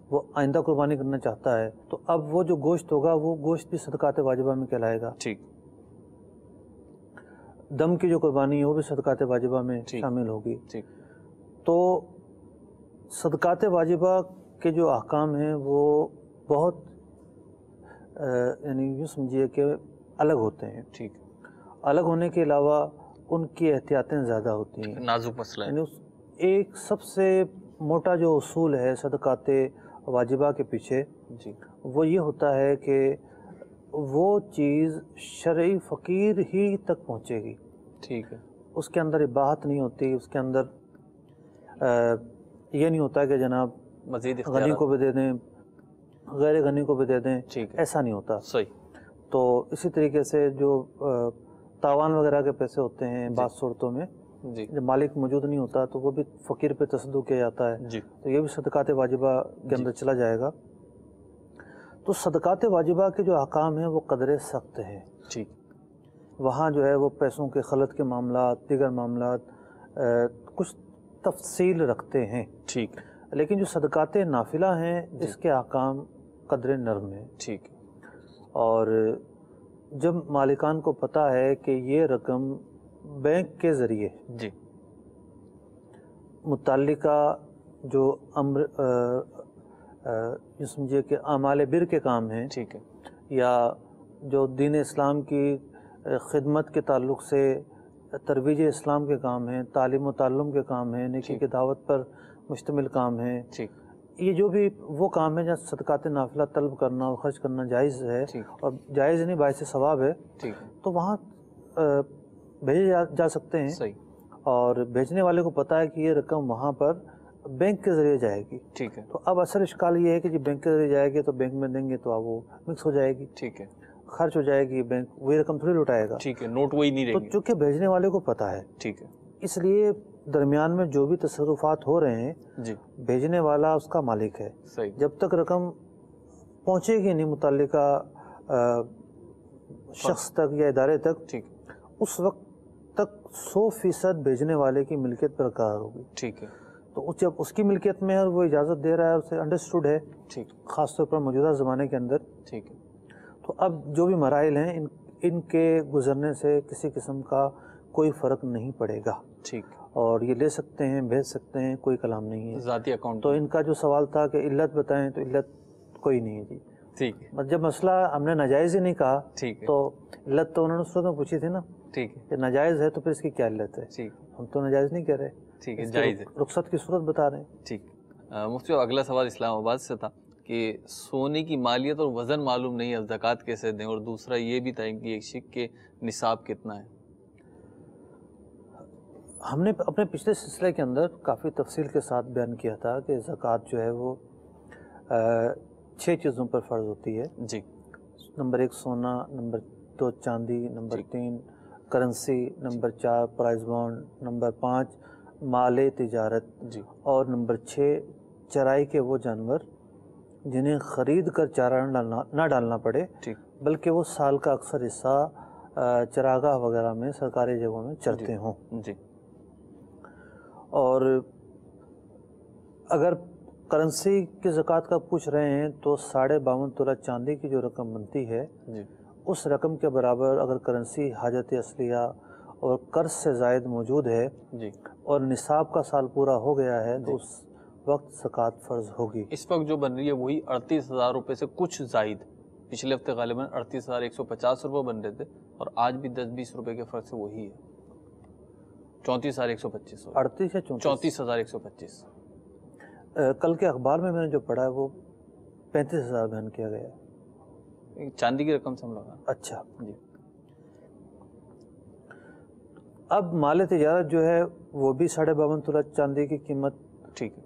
وہ آئندہ قربانی کرنا چاہتا ہے تو اب وہ جو گوشت ہوگا وہ گوشت بھی صدقات واجبہ میں کہلائے گا ٹھیک دم کی جو قربانی ہے وہ بھی صدقات واجبہ میں شامل ہوگی ٹھیک تو صدقات واجبہ کے جو احکام ہیں وہ بہت یعنی یوں سمجھیے کہ الگ ہوتے ہیں ٹھیک الگ ہونے کے علاوہ ان کی احتیاطیں زیادہ ہوتی ہیں نازک مسئلہ ہے یعنی ایک سب سے موٹا جو اصول ہے صدقات واجبہ کے پیچھے جی وہ یہ ہوتا ہے کہ وہ چیز شرعی فقیر ہی تک پہنچے گی ٹھیک ہے اس کے اندر اباحت نہیں ہوتی اس کے اندر یہ نہیں ہوتا کہ جناب مزید غنی کو بھی دے دیں غیر غنی کو بھی دے دیں ایسا نہیں ہوتا صحیح تو اسی طریقے سے جو تاوان وغیرہ کے پیسے ہوتے ہیں بعض صورتوں میں جب مالک موجود نہیں ہوتا تو وہ بھی فقیر پہ تصدق کیا جاتا ہے تو یہ بھی صدقات واجبہ کے اندر چلا جائے گا تو صدقات واجبہ کے جو احکام ہیں وہ قدر سخت ہیں. ٹھیک. وہاں جو ہے وہ پیسوں کے خلط کے معاملات، دیگر معاملات کچھ تفصیل رکھتے ہیں. ٹھیک. لیکن جو صدقات نافلہ ہیں اس کے احکام قدر نرم ہیں. ٹھیک. اور جب مالکان کو پتہ ہے کہ یہ رقم بینک کے ذریعے جی متعلقہ جو امر سمجھے کہ اعمال بر کے کام ہیں، ٹھیک ہے، یا جو دین اسلام کی خدمت کے تعلق سے ترویج اسلام کے کام ہیں، تعلیم و تعلم کے کام ہیں، نیکی کی دعوت پر مشتمل کام ہیں، یہ جو بھی وہ کام ہے جہاں صدقات نافلہ طلب کرنا اور خرچ کرنا جائز ہے اور جائز نہیں باعث ثواب ہے، تو وہاں بھیجے جا سکتے ہیں. صحیح. اور بھیجنے والے کو پتہ ہے کہ یہ رقم وہاں پر بینک کے ذریعے جائے گی. ٹھیک ہے. تو اب اصل اشکال یہ ہے کہ جب بینک کے ذریعے جائے گی تو بینک میں دیں گے تو اب وہ مکس ہو جائے گی. ٹھیک ہے. خرچ ہو جائے گی، بینک وہی رقم تھوڑی لوٹائے گا. ٹھیک ہے. نوٹ وہی نہیں رہے گا. تو چونکہ بھیجنے والے کو پتہ ہے، ٹھیک ہے، اس لیے درمیان میں جو بھی تصرفات ہو رہے ہیں جی بھیجنے والا اس کا مالک ہے. صحیح. جب تک رقم پہنچے گی نہیں متعلقہ شخص تک یا ادارے تک، ٹھیک، اس وقت تک 100% بھیجنے والے کی ملکیت برقرار ہوگی. ٹھیک ہے. تو جب اس کی ملکیت میں ہے اور وہ اجازت دے رہا ہے، اسے انڈرسٹوڈ ہے، ٹھیک، خاص طور پر موجودہ زمانے کے اندر. ٹھیک ہے. تو اب جو بھی مراحل ہیں ان کے گزرنے سے کسی قسم کا کوئی فرق نہیں پڑے گا. ٹھیک. اور یہ لے سکتے ہیں، بھیج سکتے ہیں، کوئی کلام نہیں ہے. ذاتی اکاؤنٹ. تو ان کا جو سوال تھا کہ علت بتائیں، تو علت کوئی نہیں ہے جی. ٹھیک. جب مسئلہ ہم نے ناجائز ہی نہیں کہا، ٹھیک ہے، تو علت تو انہوں نے صورت میں پوچھی تھی نا. ٹھیک ہے. کہ ناجائز ہے تو پھر اس کی کیا علت ہے؟ ٹھیک. ہم تو ناجائز نہیں کہہ رہے. ٹھیک ہے، جائز ہے. رخصت کی صورت بتا رہے ہیں. ٹھیک. مفتی صاحب اگلا سوال اسلام آباد سے تھا کہ سونے کی مالیت اور وزن معلوم نہیں ہے، زکوٰۃ کیسے دیں؟ اور دوسرا یہ بھی تھا کہ ایک شک کے نصاب کتنا ہے؟ ہم نے اپنے پچھلے سلسلے کے اندر کافی تفصیل کے ساتھ بیان کیا تھا کہ زکوٰۃ جو ہے وہ 6 چیزوں پر فرض ہوتی ہے. جی. نمبر 1 سونا، نمبر 2 چاندی، number 3 currency, number 4 prize bond, number 5 مال تجارت، جی، اور نمبر 6 چرائی کے وہ جانور جنہیں خرید کر چارہ نہ ڈالنا پڑے، ٹھیک، بلکہ وہ سال کا اکثر حصہ چراگاہ وغیرہ میں سرکاری جگہوں میں چرتے ہوں. جی. اور اگر کرنسی کی زکوٰۃ کا پوچھ رہے ہیں تو 52.5 تولہ چاندی کی جو رقم بنتی ہے، جی، اس رقم کے برابر اگر کرنسی حاجت اصلیہ اور قرض سے زائد موجود ہے، جی، اور نصاب کا سال پورا ہو گیا ہے، تو اس وقت زکوٰۃ فرض ہوگی. اس وقت جو بن رہی ہے وہی 38,000 روپے سے کچھ زائد. پچھلے ہفتے غالباً 38,150 روپے بن رہے تھے اور آج بھی 10-20 روپے کے فرق سے وہی ہے. 34,125. 38 یا 34,125. کل کے اخبار میں نے جو پڑھا ہے وہ 35,000 بیان کیا گیا ہے. چاندی کی رقم سے ہم لگا. اچھا جی. اب مال تجارت جو ہے وہ بھی 52.5 تولہ چاندی کی قیمت، ٹھیک ہے،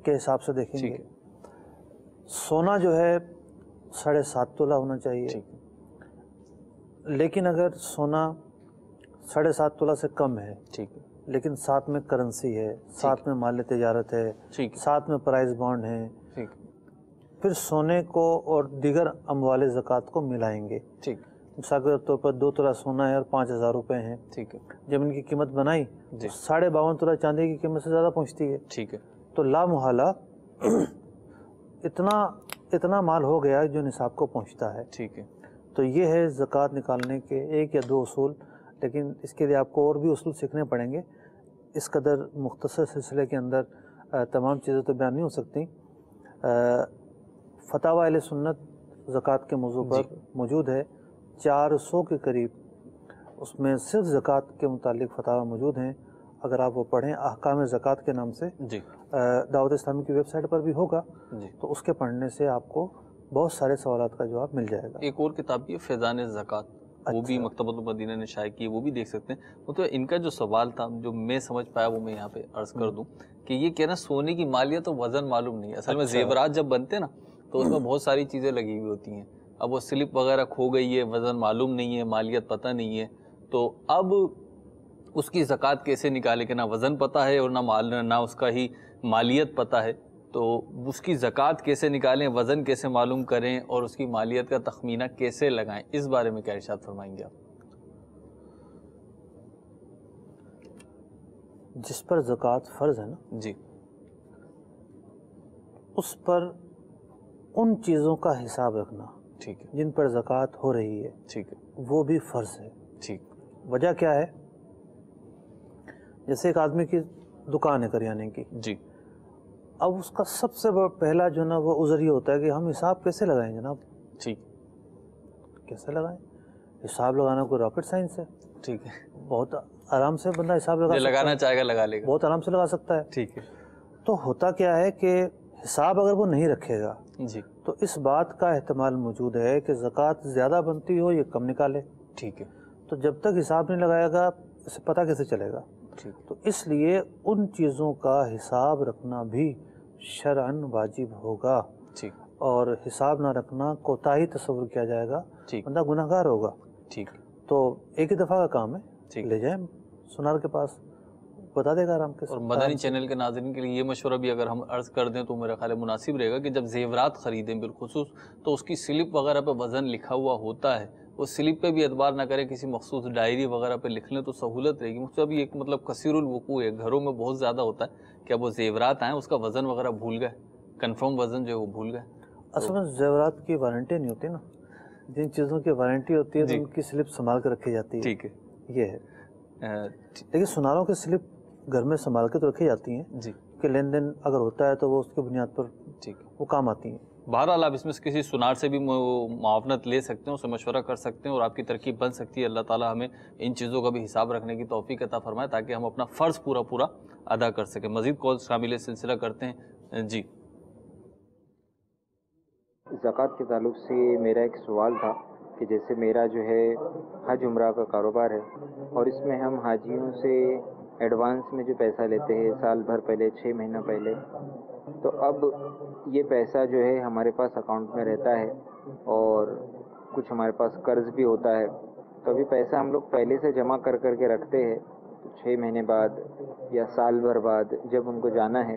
کے حساب سے دیکھیں گے. سونا جو ہے 7.5 تولہ ہونا چاہیے. ٹھیک ہے. لیکن اگر سونا 7.5 تولہ سے کم ہے، ٹھیک ہے، لیکن ساتھ میں کرنسی ہے، ساتھ میں مال تجارت ہے، ساتھ میں پرائز بانڈ ہیں، پھر سونے کو اور دیگر اموال زکوٰۃ کو ملائیں گے. ٹھیک. مثال کے طور پر 2 تولہ سونا ہے اور 5,000 روپے ہیں. ٹھیک ہے. جب ان کی قیمت بنائی تو 52.5 تولہ چاندی کی قیمت سے زیادہ پہنچتی ہے. ٹھیک ہے. تو لا محالہ اتنا مال ہو گیا جو نصاب کو پہنچتا ہے. ٹھیک ہے. تو یہ ہے زکوٰۃ نکالنے کے 1 یا 2 اصول، لیکن اس کے لیے آپ کو اور بھی اصول سیکھنے پڑیں گے. اس قدر مختصر سلسلے کے اندر تمام چیزیں تو بیان نہیں ہو سکتی. فتاوی اہل سنت زکوٰۃ کے موضوع پر موجود ہے، 400 کے قریب اس میں صرف زکوٰۃ کے متعلق فتاوی موجود ہیں. اگر آپ وہ پڑھیں احکام زکوٰۃ کے نام سے، دعوت اسلامی کی ویب سائٹ پر بھی ہوگا، تو اس کے پڑھنے سے آپ کو بہت سارے سوالات کا جواب مل جائے گا. ایک اور کتاب بھی ہے فیضان زکوٰۃ، وہ بھی مکتبۃ المدینہ نے شائع کی، وہ بھی دیکھ سکتے ہیں. تو ان کا جو سوال تھا جو میں سمجھ پایا وہ میں یہاں پہ عرض کر دوں کہ یہ کہنا سونے کی مالیت تو وزن معلوم نہیں ہے. اصل میں زیورات جب بنتے ہیں نا تو اس میں بہت ساری چیزیں لگی ہوئی ہوتی ہیں. اب وہ سلپ وغیرہ کھو گئی ہے، وزن معلوم نہیں ہے، مالیت پتہ نہیں ہے، تو اب اس کی زکوٰۃ کیسے نکالے کہ نہ وزن پتہ ہے اور نہ اس کا ہی مالیت پتہ ہے. تو اس کی زکوٰۃ کیسے نکالیں، وزن کیسے معلوم کریں اور اس کی مالیت کا تخمینہ کیسے لگائیں، اس بارے میں کیا ارشاد فرمائیں گے آپ؟ جس پر زکوٰۃ فرض ہے نا جی، اس پر ان چیزوں کا حساب رکھنا ٹھیک ہے، جن پر زکوٰۃ ہو رہی ہے، ٹھیک ہے، وہ بھی فرض ہے۔ ٹھیک، وجہ کیا ہے؟ جیسے ایک آدمی کی دکان ہے کریانے کی، جی، اب اس کا سب سے پہلا جو نا وہ عذر یہ ہوتا ہے کہ ہم حساب کیسے لگائیں جناب؟ ٹھیک، کیسے لگائیں؟ حساب لگانا کوئی راکٹ سائنس ہے؟ ٹھیک ہے، بہت آرام سے بندہ حساب لگا سکتا ہے، لگانا چاہے گا لگا لے گا، بہت آرام سے لگا سکتا ہے۔ ٹھیک ہے، تو ہوتا کیا ہے کہ حساب اگر وہ نہیں رکھے گا جی، تو اس بات کا احتمال موجود ہے کہ زکوٰۃ زیادہ بنتی ہو یا کم نکالے۔ ٹھیک ہے، تو جب تک حساب نہیں لگائے گا اسے پتہ کیسے چلے گا؟ ٹھیک، تو اس لیے ان چیزوں کا حساب رکھنا بھی شرعاً واجب ہوگا، ٹھیک، اور حساب نہ رکھنا کوتاہی تصور کیا جائے گا، ٹھیک، بندہ گناہ گار ہوگا۔ ٹھیک، تو ایک ہی دفعہ کا کام ہے، ٹھیک، لے جائیں سنار کے پاس، بتا دے گا آرام کے اور مدنی چینل کے ناظرین کے لیے یہ مشورہ بھی اگر ہم عرض کر دیں تو میرا خیال ہے مناسب رہے گا کہ جب زیورات خریدیں بالخصوص تو اس کی سلپ وغیرہ پہ وزن لکھا ہوا ہوتا ہے، وہ سلپ پہ بھی اعتبار نہ کریں، کسی مخصوص ڈائری وغیرہ پہ لکھ لیں تو سہولت رہے گی۔ مجھ سے ابھی ایک مطلب کثیر الوقوع ہے، گھروں میں بہت زیادہ ہوتا ہے کہ اب وہ زیورات آئیں اس کا وزن وغیرہ بھول گئے، کنفرم وزن جو ہے وہ بھول گئے۔ اصل میں زیورات کی وارنٹی نہیں ہوتی نا، جن چیزوں کی وارنٹی ہوتی ہے تو ان کی سلپ سنبھال کے رکھی جاتی ہے، ٹھیک ہے، یہ ہے۔ لیکن سناروں کی سلپ گھر میں سنبھال کے تو رکھی جاتی ہیں جی، کہ لین دین اگر ہوتا ہے تو وہ اس کی بنیاد پر ٹھیک، وہ کام آتی ہیں۔ بہرحال آپ اس میں کسی سنار سے بھی معاونت لے سکتے ہیں، اسے مشورہ کر سکتے ہیں اور آپ کی ترکیب بن سکتی ہے۔ اللہ تعالیٰ ہمیں ان چیزوں کا بھی حساب رکھنے کی توفیق عطا فرمائے تاکہ ہم اپنا فرض پورا ادا کر سکیں۔ مزید کال شامل سلسلہ کرتے ہیں۔ جی، زکوٰۃ کے تعلق سے میرا ایک سوال تھا کہ جیسے میرا جو ہے حج عمرہ کا کاروبار ہے اور اس میں ہم حاجیوں سے ایڈوانس میں جو پیسہ لیتے ہیں سال بھر پہلے، 6 مہینہ پہلے، تو اب یہ پیسہ جو ہے ہمارے پاس اکاؤنٹ میں رہتا ہے اور کچھ ہمارے پاس قرض بھی ہوتا ہے، تو ابھی پیسہ ہم لوگ پہلے سے جمع کر کے رکھتے ہیں، 6 مہینے بعد یا سال بھر بعد جب ان کو جانا ہے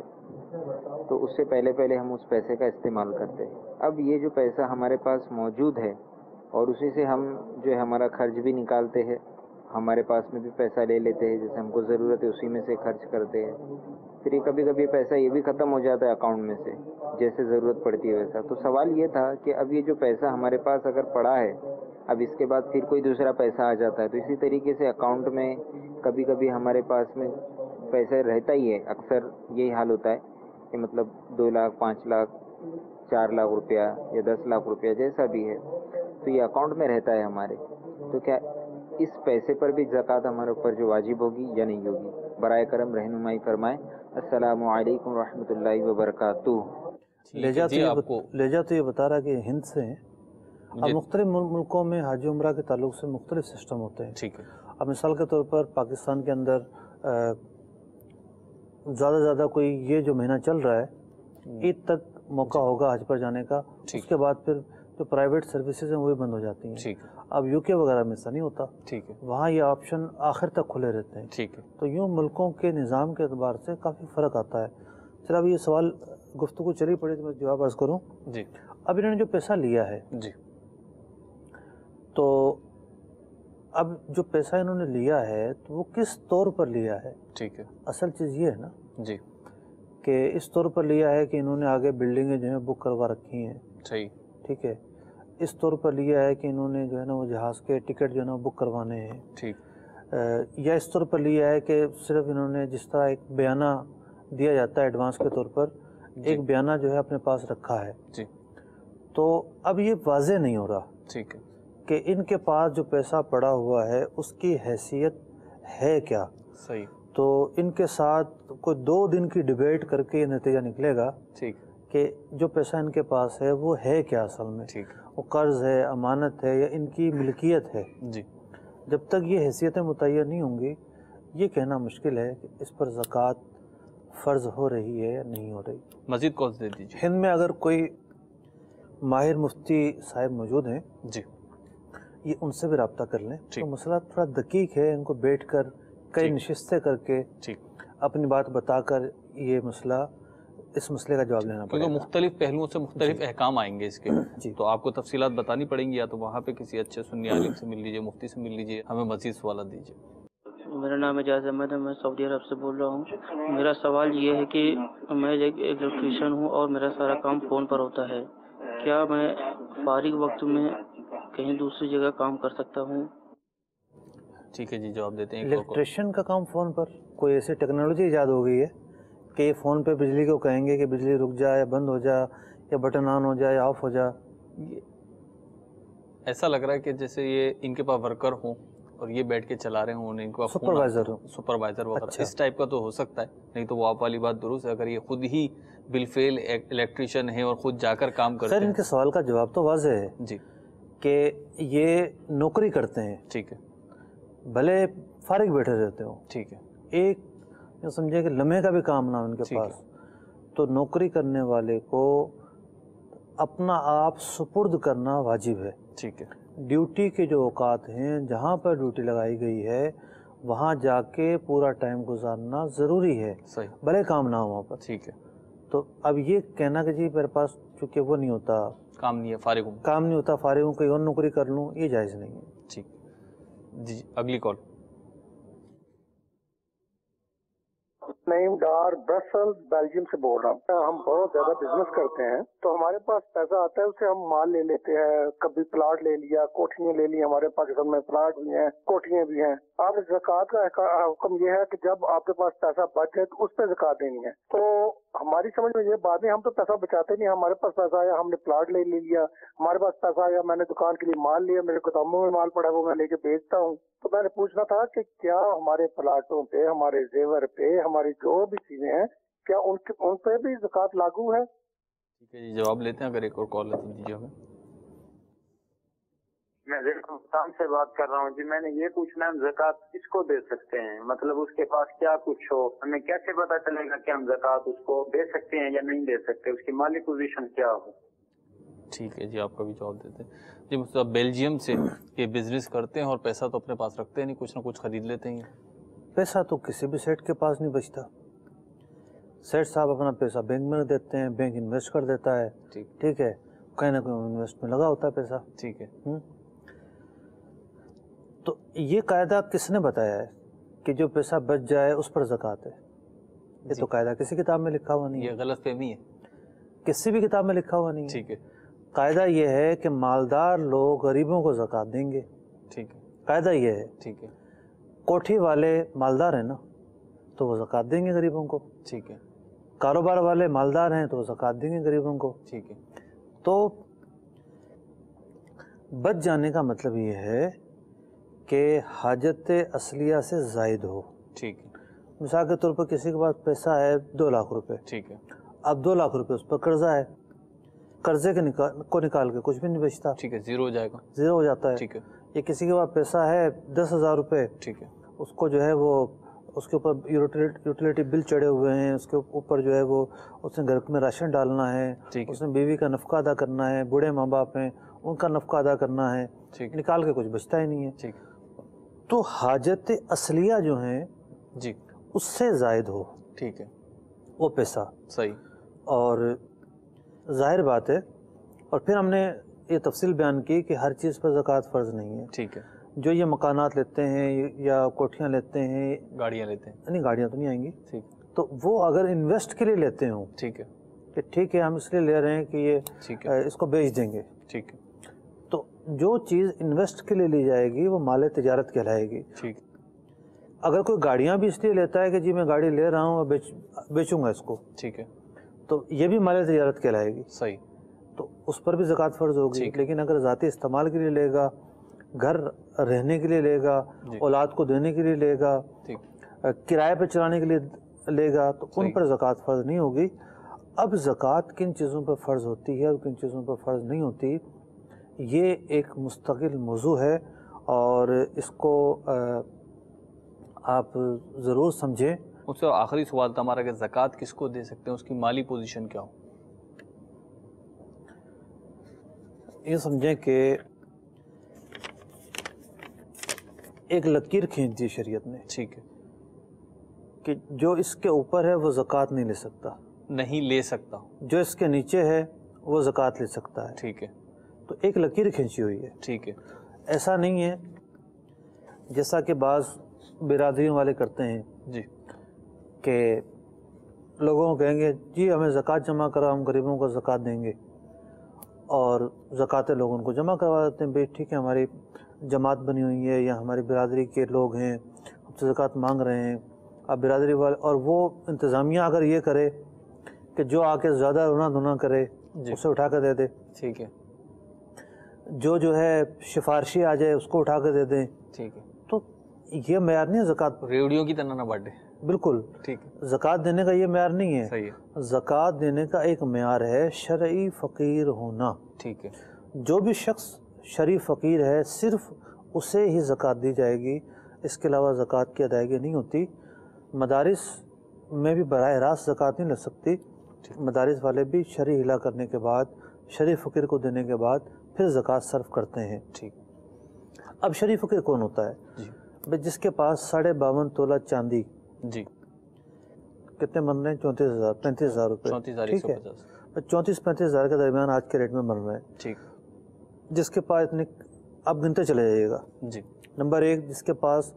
تو اس سے پہلے ہم اس پیسے کا استعمال کرتے ہیں۔ اب یہ جو پیسہ ہمارے پاس موجود ہے اور اسی سے ہم جو ہے ہمارا خرچ بھی نکالتے ہیں، ہمارے پاس میں بھی پیسہ لے لیتے ہیں، جیسے ہم کو ضرورت ہے اسی میں سے خرچ کرتے ہیں، پھر یہ کبھی پیسہ یہ بھی ختم ہو جاتا ہے اکاؤنٹ میں سے جیسے ضرورت پڑتی ہے ویسا۔ تو سوال یہ تھا کہ اب یہ جو پیسہ ہمارے پاس اگر پڑا ہے، اب اس کے بعد پھر کوئی دوسرا پیسہ آ جاتا ہے، تو اسی طریقے سے اکاؤنٹ میں کبھی ہمارے پاس میں پیسہ رہتا ہی ہے، اکثر یہی حال ہوتا ہے کہ مطلب 2 لاکھ 5 لاکھ 4 لاکھ روپیہ یا 10 لاکھ روپیہ جیسا بھی ہے، تو یہ اکاؤنٹ میں رہتا ہے ہمارے، تو کیا اس پیسے پر بھی زکوٰۃ ہمارے اوپر جو واجب ہوگی یا نہیں ہوگی؟ برائے کرم رہنمائی فرمائیں۔ السلام علیکم ورحمۃ اللہ وبرکاتہ۔ لیجا تو یہ بتا رہا کہ ہند سے ہیں، اب مختلف ملکوں میں حج عمرہ کے تعلق سے مختلف سسٹم ہوتے ہیں۔ ٹھیک ہے، اب مثال کے طور پر پاکستان کے اندر زیادہ کوئی یہ جو مہینہ چل رہا ہے عید تک موقع ہوگا حج پر جانے کا، اس کے بعد پھر جو پرائیویٹ سروسز ہیں وہ بھی بند ہو جاتی ہیں۔ اب یو کے وغیرہ میں ایسا نہیں ہوتا، ٹھیک ہے، وہاں یہ آپشن آخر تک کھلے رہتے ہیں۔ ٹھیک ہے، تو یوں ملکوں کے نظام کے اعتبار سے کافی فرق آتا ہے۔ چلا اب یہ سوال گفتگو چلی پڑی تو میں جواب عرض کروں۔ جی، اب انہوں نے جو پیسہ لیا ہے، جی، تو اب جو پیسہ انہوں نے لیا ہے تو وہ کس طور پر لیا ہے؟ ٹھیک ہے، اصل چیز یہ ہے نا جی، کہ اس طور پر لیا ہے کہ انہوں نے آگے بلڈنگیں جو ہیں بک کروا رکھی ہیں، صحیح، ٹھیک ہے، اس طور پر لیا ہے کہ انہوں نے جو ہے نا وہ جہاز کے ٹکٹ جو ہے نا بک کروانے ہیں، ٹھیک، یا اس طور پر لیا ہے کہ صرف انہوں نے جس طرح ایک بیانہ دیا جاتا ہے ایڈوانس کے طور پر، ایک بیانہ جو ہے اپنے پاس رکھا ہے، جی، تو اب یہ واضح نہیں ہو رہا ٹھیک ہے کہ ان کے پاس جو پیسہ پڑا ہوا ہے اس کی حیثیت ہے کیا۔ صحیح، تو ان کے ساتھ کوئی 2 دن کی ڈیبیٹ کر کے یہ نتیجہ نکلے گا ٹھیک کہ جو پیسہ ان کے پاس ہے وہ ہے کیا اصل میں، ٹھیک، وہ قرض ہے، امانت ہے، یا ان کی ملکیت ہے۔ جی، جب تک یہ حیثیتیں متعین نہیں ہوں گی یہ کہنا مشکل ہے کہ اس پر زکوٰۃ فرض ہو رہی ہے یا نہیں ہو رہی۔ مزید کالز دے دیجیے۔ ہند میں اگر کوئی ماہر مفتی صاحب موجود ہیں، جی، یہ ان سے بھی رابطہ کر لیں، تو مسئلہ تھوڑا دقیق ہے، ان کو بیٹھ کر کئی نشستیں کر کے اپنی بات بتا کر یہ مسئلہ اس مسئلے کا جواب لینا پڑے گا، کیونکہ مختلف پہلوؤں سے مختلف احکام آئیں گے اس کے جی، تو آپ کو تفصیلات بتانی پڑیں گی، یا تو وہاں پہ کسی اچھے سنی عالم سے مل لیجیے، مفتی سے مل لیجیے، ہمیں مزید سوالات دیجیے۔ میرا نام اعجاز احمد ہے، میں سعودی عرب سے بول رہا ہوں۔ میرا سوال یہ ہے کہ میں ایک الیکٹریشین ہوں اور میرا سارا کام فون پر ہوتا ہے، کیا میں فارغ وقت میں کہیں دوسری جگہ کام کر سکتا ہوں؟ ٹھیک ہے جی، جواب دیتے ہیں۔ الیکٹریشین کا کام فون پر، کوئی ایسی ٹیکنالوجی ایجاد ہو گئی ہے کہ یہ فون پہ بجلی کو کہیں گے کہ بجلی رک جائے، بند ہو جائے، یا بٹن آن ہو جائے یا آف ہو جائے؟ ایسا لگ رہا ہے کہ جیسے یہ ان کے پاس ورکر ہوں اور یہ بیٹھ کے چلا رہے ہوں، ان کو سپروائزر وغیرہ اس ٹائپ کا تو ہو سکتا ہے، نہیں تو وہ آپ والی بات درست ہے، اگر یہ خود ہی بالفعل الیکٹریشین ہے اور خود جا کر کام کرتے ہیں۔ سر ان کے سوال کا جواب تو واضح ہے جی، کہ یہ نوکری کرتے ہیں، ٹھیک ہے، بھلے فارغ بیٹھے رہتے ہوں، ٹھیک ہے، ایک سمجھے کہ لمحے کا بھی کام نہ ان کے پاس، تو نوکری کرنے والے کو اپنا آپ سپرد کرنا واجب ہے، ٹھیک ہے، ڈیوٹی کے جو اوقات ہیں، جہاں پر ڈیوٹی لگائی گئی ہے وہاں جا کے پورا ٹائم گزارنا ضروری ہے، صحیح، بھلے کام نہ ہو وہاں پر، ٹھیک ہے۔ تو اب یہ کہنا کہ جی میرے پاس چونکہ وہ نہیں ہوتا، کام نہیں ہے، فارغ ہوں، کام نہیں ہوتا، فارغ ہوں، کوئی اور نوکری کر لوں، یہ جائز نہیں ہے۔ ٹھیک جی، اگلی کال۔ نعیم ڈار برسل بیلجیم سے بول رہا ہوں۔ ہم بہت زیادہ بزنس کرتے ہیں، تو ہمارے پاس پیسہ آتا ہے، اسے ہم مال لے لیتے ہیں، کبھی پلاٹ لے لیا، کوٹھیاں لے لی، ہمارے پاکستان میں پلاٹ بھی ہیں، کوٹھیاں بھی ہیں۔ آپ زکوٰۃ کا حکم یہ ہے کہ جب آپ کے پاس پیسہ بچ جائے تو اس پہ زکوٰۃ دینی ہے۔ تو ہماری سمجھ میں یہ بات ہے، ہم تو پیسہ بچاتے نہیں، ہمارے پاس پیسہ آیا ہم نے پلاٹ لے لیا، ہمارے پاس پیسہ آیا میں نے دکان کے لیے مال لیا، میرے گوداموں میں مال پڑا ہے وہ میں لے کے بیچتا ہوں۔ تو میں نے پوچھنا تھا کہ کیا ہمارے پلاٹوں پہ، ہمارے زیور پہ، ہماری جو بھی چیزیں ہیں، کیا ان پہ بھی زکوٰۃ لاگو ہے؟ ٹھیک ہے جی، جواب لیتے ہیں، اگر ایک اور کال ہے تو دیجیے ہمیں۔ میں ذیل سے بات کر رہا ہوں جی، میں نے یہ پوچھنا ہے ہم زکوٰۃ کس کو دے سکتے ہیں؟ مطلب اس کے پاس کیا کچھ ہو، ہمیں کیسے پتا چلے گا کہ ہم زکوٰۃ اس کو دے سکتے ہیں یا نہیں دے سکتے، اس کی مالی پوزیشن کیا ہو؟ ٹھیک ہے جی، آپ کا بھی جواب دیتے ہیں جی۔ مطلب بیلجیم سے یہ بزنس کرتے ہیں اور پیسہ تو اپنے پاس رکھتے نہیں، کچھ نہ کچھ خرید لیتے ہیں۔ پیسہ تو کسی بھی سیٹ کے پاس نہیں بچتا، سیٹ صاحب اپنا پیسہ بینک میں دیتے ہیں، بینک انویسٹ کر دیتا ہے، ٹھیک ہے، کہیں نہ کہیں انویسٹ میں لگا ہوتا ہے پیسہ، ٹھیک ہے۔ تو یہ قاعدہ کس نے بتایا ہے کہ جو پیسہ بچ جائے اس پر زکوٰۃ ہے؟ یہ تو قاعدہ کسی کتاب میں لکھا ہوا نہیں ہے، یہ غلط فہمی ہے، کسی بھی کتاب میں لکھا ہوا نہیں ہے۔ ٹھیک ہے، قاعدہ یہ ہے کہ مالدار لوگ غریبوں کو زکوٰۃ دیں گے، ٹھیک ہے، قاعدہ یہ ہے۔ ٹھیک ہے، کوٹھی والے مالدار ہیں نا تو وہ زکوٰۃ دیں گے غریبوں کو، ٹھیک ہے، کاروبار والے مالدار ہیں تو وہ زکوٰۃ دیں گے غریبوں کو، ٹھیک ہے۔ تو بچ جانے کا مطلب یہ ہے کہ حاجت اصلیہ سے زائد ہو، ٹھیک ہے۔ مثال کے طور پر کسی کے پاس پیسہ ہے 2 لاکھ روپے، ٹھیک ہے، اب 2 لاکھ روپے اس پر قرضہ ہے، قرضے کے کو نکال کے کچھ بھی نہیں بچتا، ٹھیک ہے، زیرو ہو جائے گا، زیرو ہو جاتا ہے۔ ٹھیک ہے، یہ کسی کے پاس پیسہ ہے 10,000 روپے، ٹھیک ہے، اس کو جو ہے وہ اس کے اوپر یوٹیلیٹی بل چڑھے ہوئے ہیں، اس کے اوپر جو ہے وہ اس نے گھر میں راشن ڈالنا ہے، اس نے بیوی کا نفقہ ادا کرنا ہے، بوڑھے ماں باپ ہیں ان کا نفقہ ادا کرنا ہے، نکال کے کچھ بچتا ہی نہیں ہے۔ ٹھیک، تو حاجت اصلیہ جو ہیں جی اس سے زائد ہو، ٹھیک ہے، وہ پیسہ صحیح، اور ظاہر بات ہے، اور پھر ہم نے یہ تفصیل بیان کی کہ ہر چیز پر زکوٰۃ فرض نہیں ہے۔ ٹھیک ہے، جو یہ مکانات لیتے ہیں یا کوٹھیاں لیتے ہیں، گاڑیاں لیتے ہیں، نہیں گاڑیاں تو نہیں آئیں گی، ٹھیک، تو وہ اگر انویسٹ کے لیے لیتے ہوں، ٹھیک ہے، کہ ٹھیک ہے ہم اس لیے لے رہے ہیں کہ یہ اس کو بیچ دیں گے، ٹھیک ہے، تو جو چیز انویسٹ کے لیے لی جائے گی وہ مال تجارت کہلائے گی۔ ٹھیک، اگر کوئی گاڑیاں بھی اس لیے لیتا ہے کہ جی میں گاڑی لے رہا ہوں اور بیچوں گا اس کو، ٹھیک ہے، تو یہ بھی مال تجارت کہلائے گی، صحیح، تو اس پر بھی زکوٰۃ فرض ہوگی۔ لیکن اگر ذاتی استعمال کے لیے لے گا، گھر رہنے کے لیے لے گا، اولاد کو دینے کے لیے لے گا، کرائے پہ چلانے کے لیے لے گا، تو ان پر زکوٰۃ فرض نہیں ہوگی۔ اب زکوٰۃ کن چیزوں پر فرض ہوتی ہے اور کن چیزوں پر فرض نہیں ہوتی، یہ ایک مستقل موضوع ہے، اور اس کو آپ ضرور سمجھیں۔ اس سے آخری سوال تھا ہمارا کہ زکوٰۃ کس کو دے سکتے ہیں، اس کی مالی پوزیشن کیا ہو؟ یہ سمجھیں کہ ایک لکیر کھینچ دی شریعت نے، ٹھیک ہے، کہ جو اس کے اوپر ہے وہ زکوٰۃ نہیں لے سکتا، نہیں لے سکتا، جو اس کے نیچے ہے وہ زکوٰۃ لے سکتا ہے. ٹھیک ہے. تو ایک لکیر کھینچی ہوئی ہے. ٹھیک ہے. ایسا نہیں ہے جیسا کہ بعض برادریوں والے کرتے ہیں جی کہ لوگوں کو کہیں گے جی ہمیں زکوٰۃ جمع کرا، ہم غریبوں کو زکوٰۃ دیں گے، اور زکوٰۃ لوگوں کو جمع کروا دیتے ہیں. بھائی ٹھیک ہے، ہماری جماعت بنی ہوئی ہے یا ہماری برادری کے لوگ ہیں، ہم سے زکوٰۃ مانگ رہے ہیں، اب برادری والے، اور وہ انتظامیہ اگر یہ کرے کہ جو آ کے زیادہ رونا دھونا کرے اسے اٹھا کے دے دے. ٹھیک ہے. جو ہے سفارشی آ جائے اس کو اٹھا کے دے دیں. ٹھیک ہے. تو یہ معیار نہیں ہے زکوٰۃ. ریوڑیوں کی طرح نہ بانٹے. بالکل. ٹھیک ہے. زکوٰۃ دینے کا یہ معیار نہیں ہے. صحیح ہے. زکوٰۃ دینے کا ایک معیار ہے شرعی فقیر ہونا. ٹھیک ہے. جو بھی شخص شرعی فقیر ہے صرف اسے ہی زکوٰۃ دی جائے گی، اس کے علاوہ زکوٰۃ کی ادائیگی نہیں ہوتی. مدارس میں بھی براہ راست زکوٰۃ نہیں لگ سکتی. مدارس والے بھی شرعی ہلا کرنے کے بعد، شرعی فقیر کو دینے کے بعد پھر زکوٰۃ صرف کرتے ہیں. ٹھیک. اب شرعی فقیر کون ہوتا ہے؟ جی. جس کے پاس 52.5 تولہ چاندی، جی کتنے بن رہے ہیں؟ 34,000 35,000 روپے. 34,000. ٹھیک ہے. 34-35,000 کے درمیان آج کے ریٹ میں بن رہے ہیں. ٹھیک. جس کے پاس اتنے، اب گنتے چلے جائیے گا. جی. نمبر 1 جس کے پاس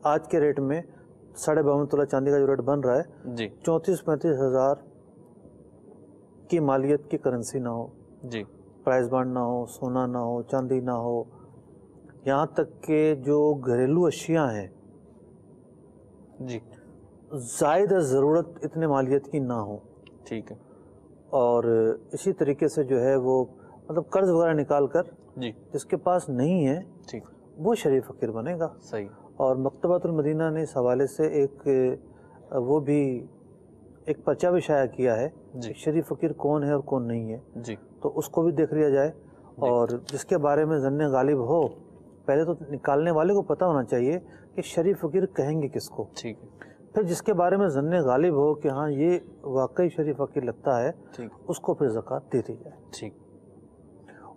آج کے ریٹ میں 52.5 تولہ چاندی کا جو ریٹ بن رہا ہے، جی 34-35,000 کی مالیت کی کرنسی نہ ہو، جی پرائز بانڈ نہ ہو، سونا نہ ہو، چاندی نہ ہو، یہاں تک کہ جو گھریلو اشیاء ہیں جی زائد ضرورت اتنے مالیت کی نہ ہو. ٹھیک ہے. اور اسی طریقے سے جو ہے وہ مطلب قرض وغیرہ نکال کر جی جس کے پاس نہیں ہے ٹھیک وہ شرعی فقیر بنے گا. صحیح. اور مکتبۃ المدینہ نے اس حوالے سے ایک وہ بھی ایک پرچہ بھی شائع کیا ہے جی. شرعی فقیر کون ہے اور کون نہیں ہے. جی. تو اس کو بھی دیکھ لیا جائے. اور جس کے بارے میں ظن غالب ہو، پہلے تو نکالنے والے کو پتہ ہونا چاہیے کہ شرعی فقیر کہیں گے کس کو. ٹھیک ہے. پھر جس کے بارے میں ظن غالب ہو کہ ہاں یہ واقعی شرعی فقیر لگتا ہے، ٹھیک اس کو پھر زکوٰۃ دے دی جائے. ٹھیک.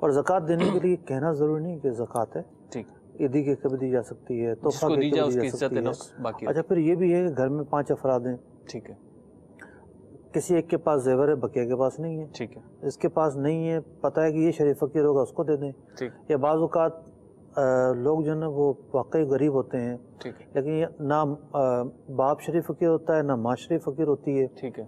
اور زکوٰۃ دینے کے لیے کہنا ضروری نہیں کہ زکوٰۃ ہے. ٹھیک. عیدی کے کبھی دی جا سکتی ہے، تحفہ دی کے جائے کبھی اس دی کی جا عزت سکتی نفس باقی. ہے. اچھا پھر یہ بھی ہے کہ گھر میں 5 افراد ہیں. ٹھیک ہے. کسی ایک کے پاس زیور ہے، بقیہ کے پاس نہیں ہے. ٹھیک ہے. اس کے پاس نہیں ہے، پتہ ہے کہ یہ شرعی فقیر ہوگا، اس کو دے دیں. ٹھیک. یا بعض اوقات لوگ جو ہے نا وہ واقعی غریب ہوتے ہیں، ٹھیک ہے. لیکن یہ نہ باپ شرعی فقیر ہوتا ہے نہ ماں شرعی فقیر ہوتی ہے. ٹھیک ہے.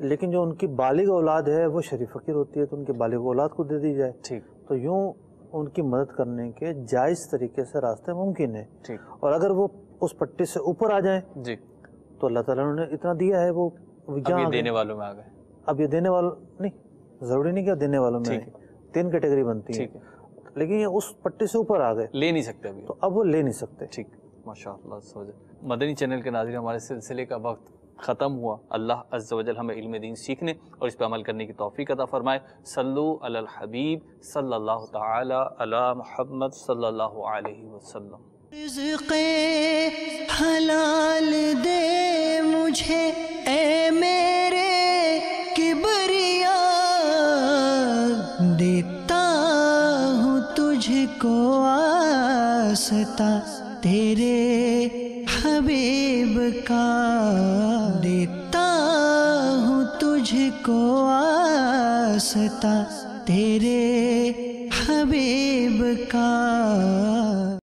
لیکن جو ان کی بالغ اولاد ہے وہ شرعی فقیر ہوتی ہے، تو ان کی بالغ اولاد کو دے دی جائے. ٹھیک. تو یوں ان کی مدد کرنے کے جائز طریقے سے راستے ممکن ہیں. ٹھیک. اور اگر وہ اس پٹی سے اوپر آ جائیں جی تو اللہ تعالیٰ نے اتنا دیا ہے وہ یہ دینے والوں میں آ گئے. اب یہ دینے والوں نہیں، ضروری نہیں کہ دینے والوں میں 3 کیٹیگری بنتی ہیں، لیکن یہ اس پٹی سے اوپر آ گئے، لے نہیں سکتے ابھی، تو اب وہ لے نہیں سکتے. ٹھیک. ماشاء اللہ. مدنی چینل کے ناظرین، ہمارے سلسلے کا وقت ختم ہوا. اللہ عز و جل ہمیں علم دین سیکھنے اور اس پہ عمل کرنے کی توفیق عطا فرمائے. صلو علی الحبیب صلی اللہ تعالی علی محمد صلی اللہ علیہ وسلم. رزق حلال دے مجھے اے میرے کبریا، دیتا ہوں تجھ کو آستا تیرے حبیب کا، دیتا ہوں تجھ کو آستا تیرے حبیب کا.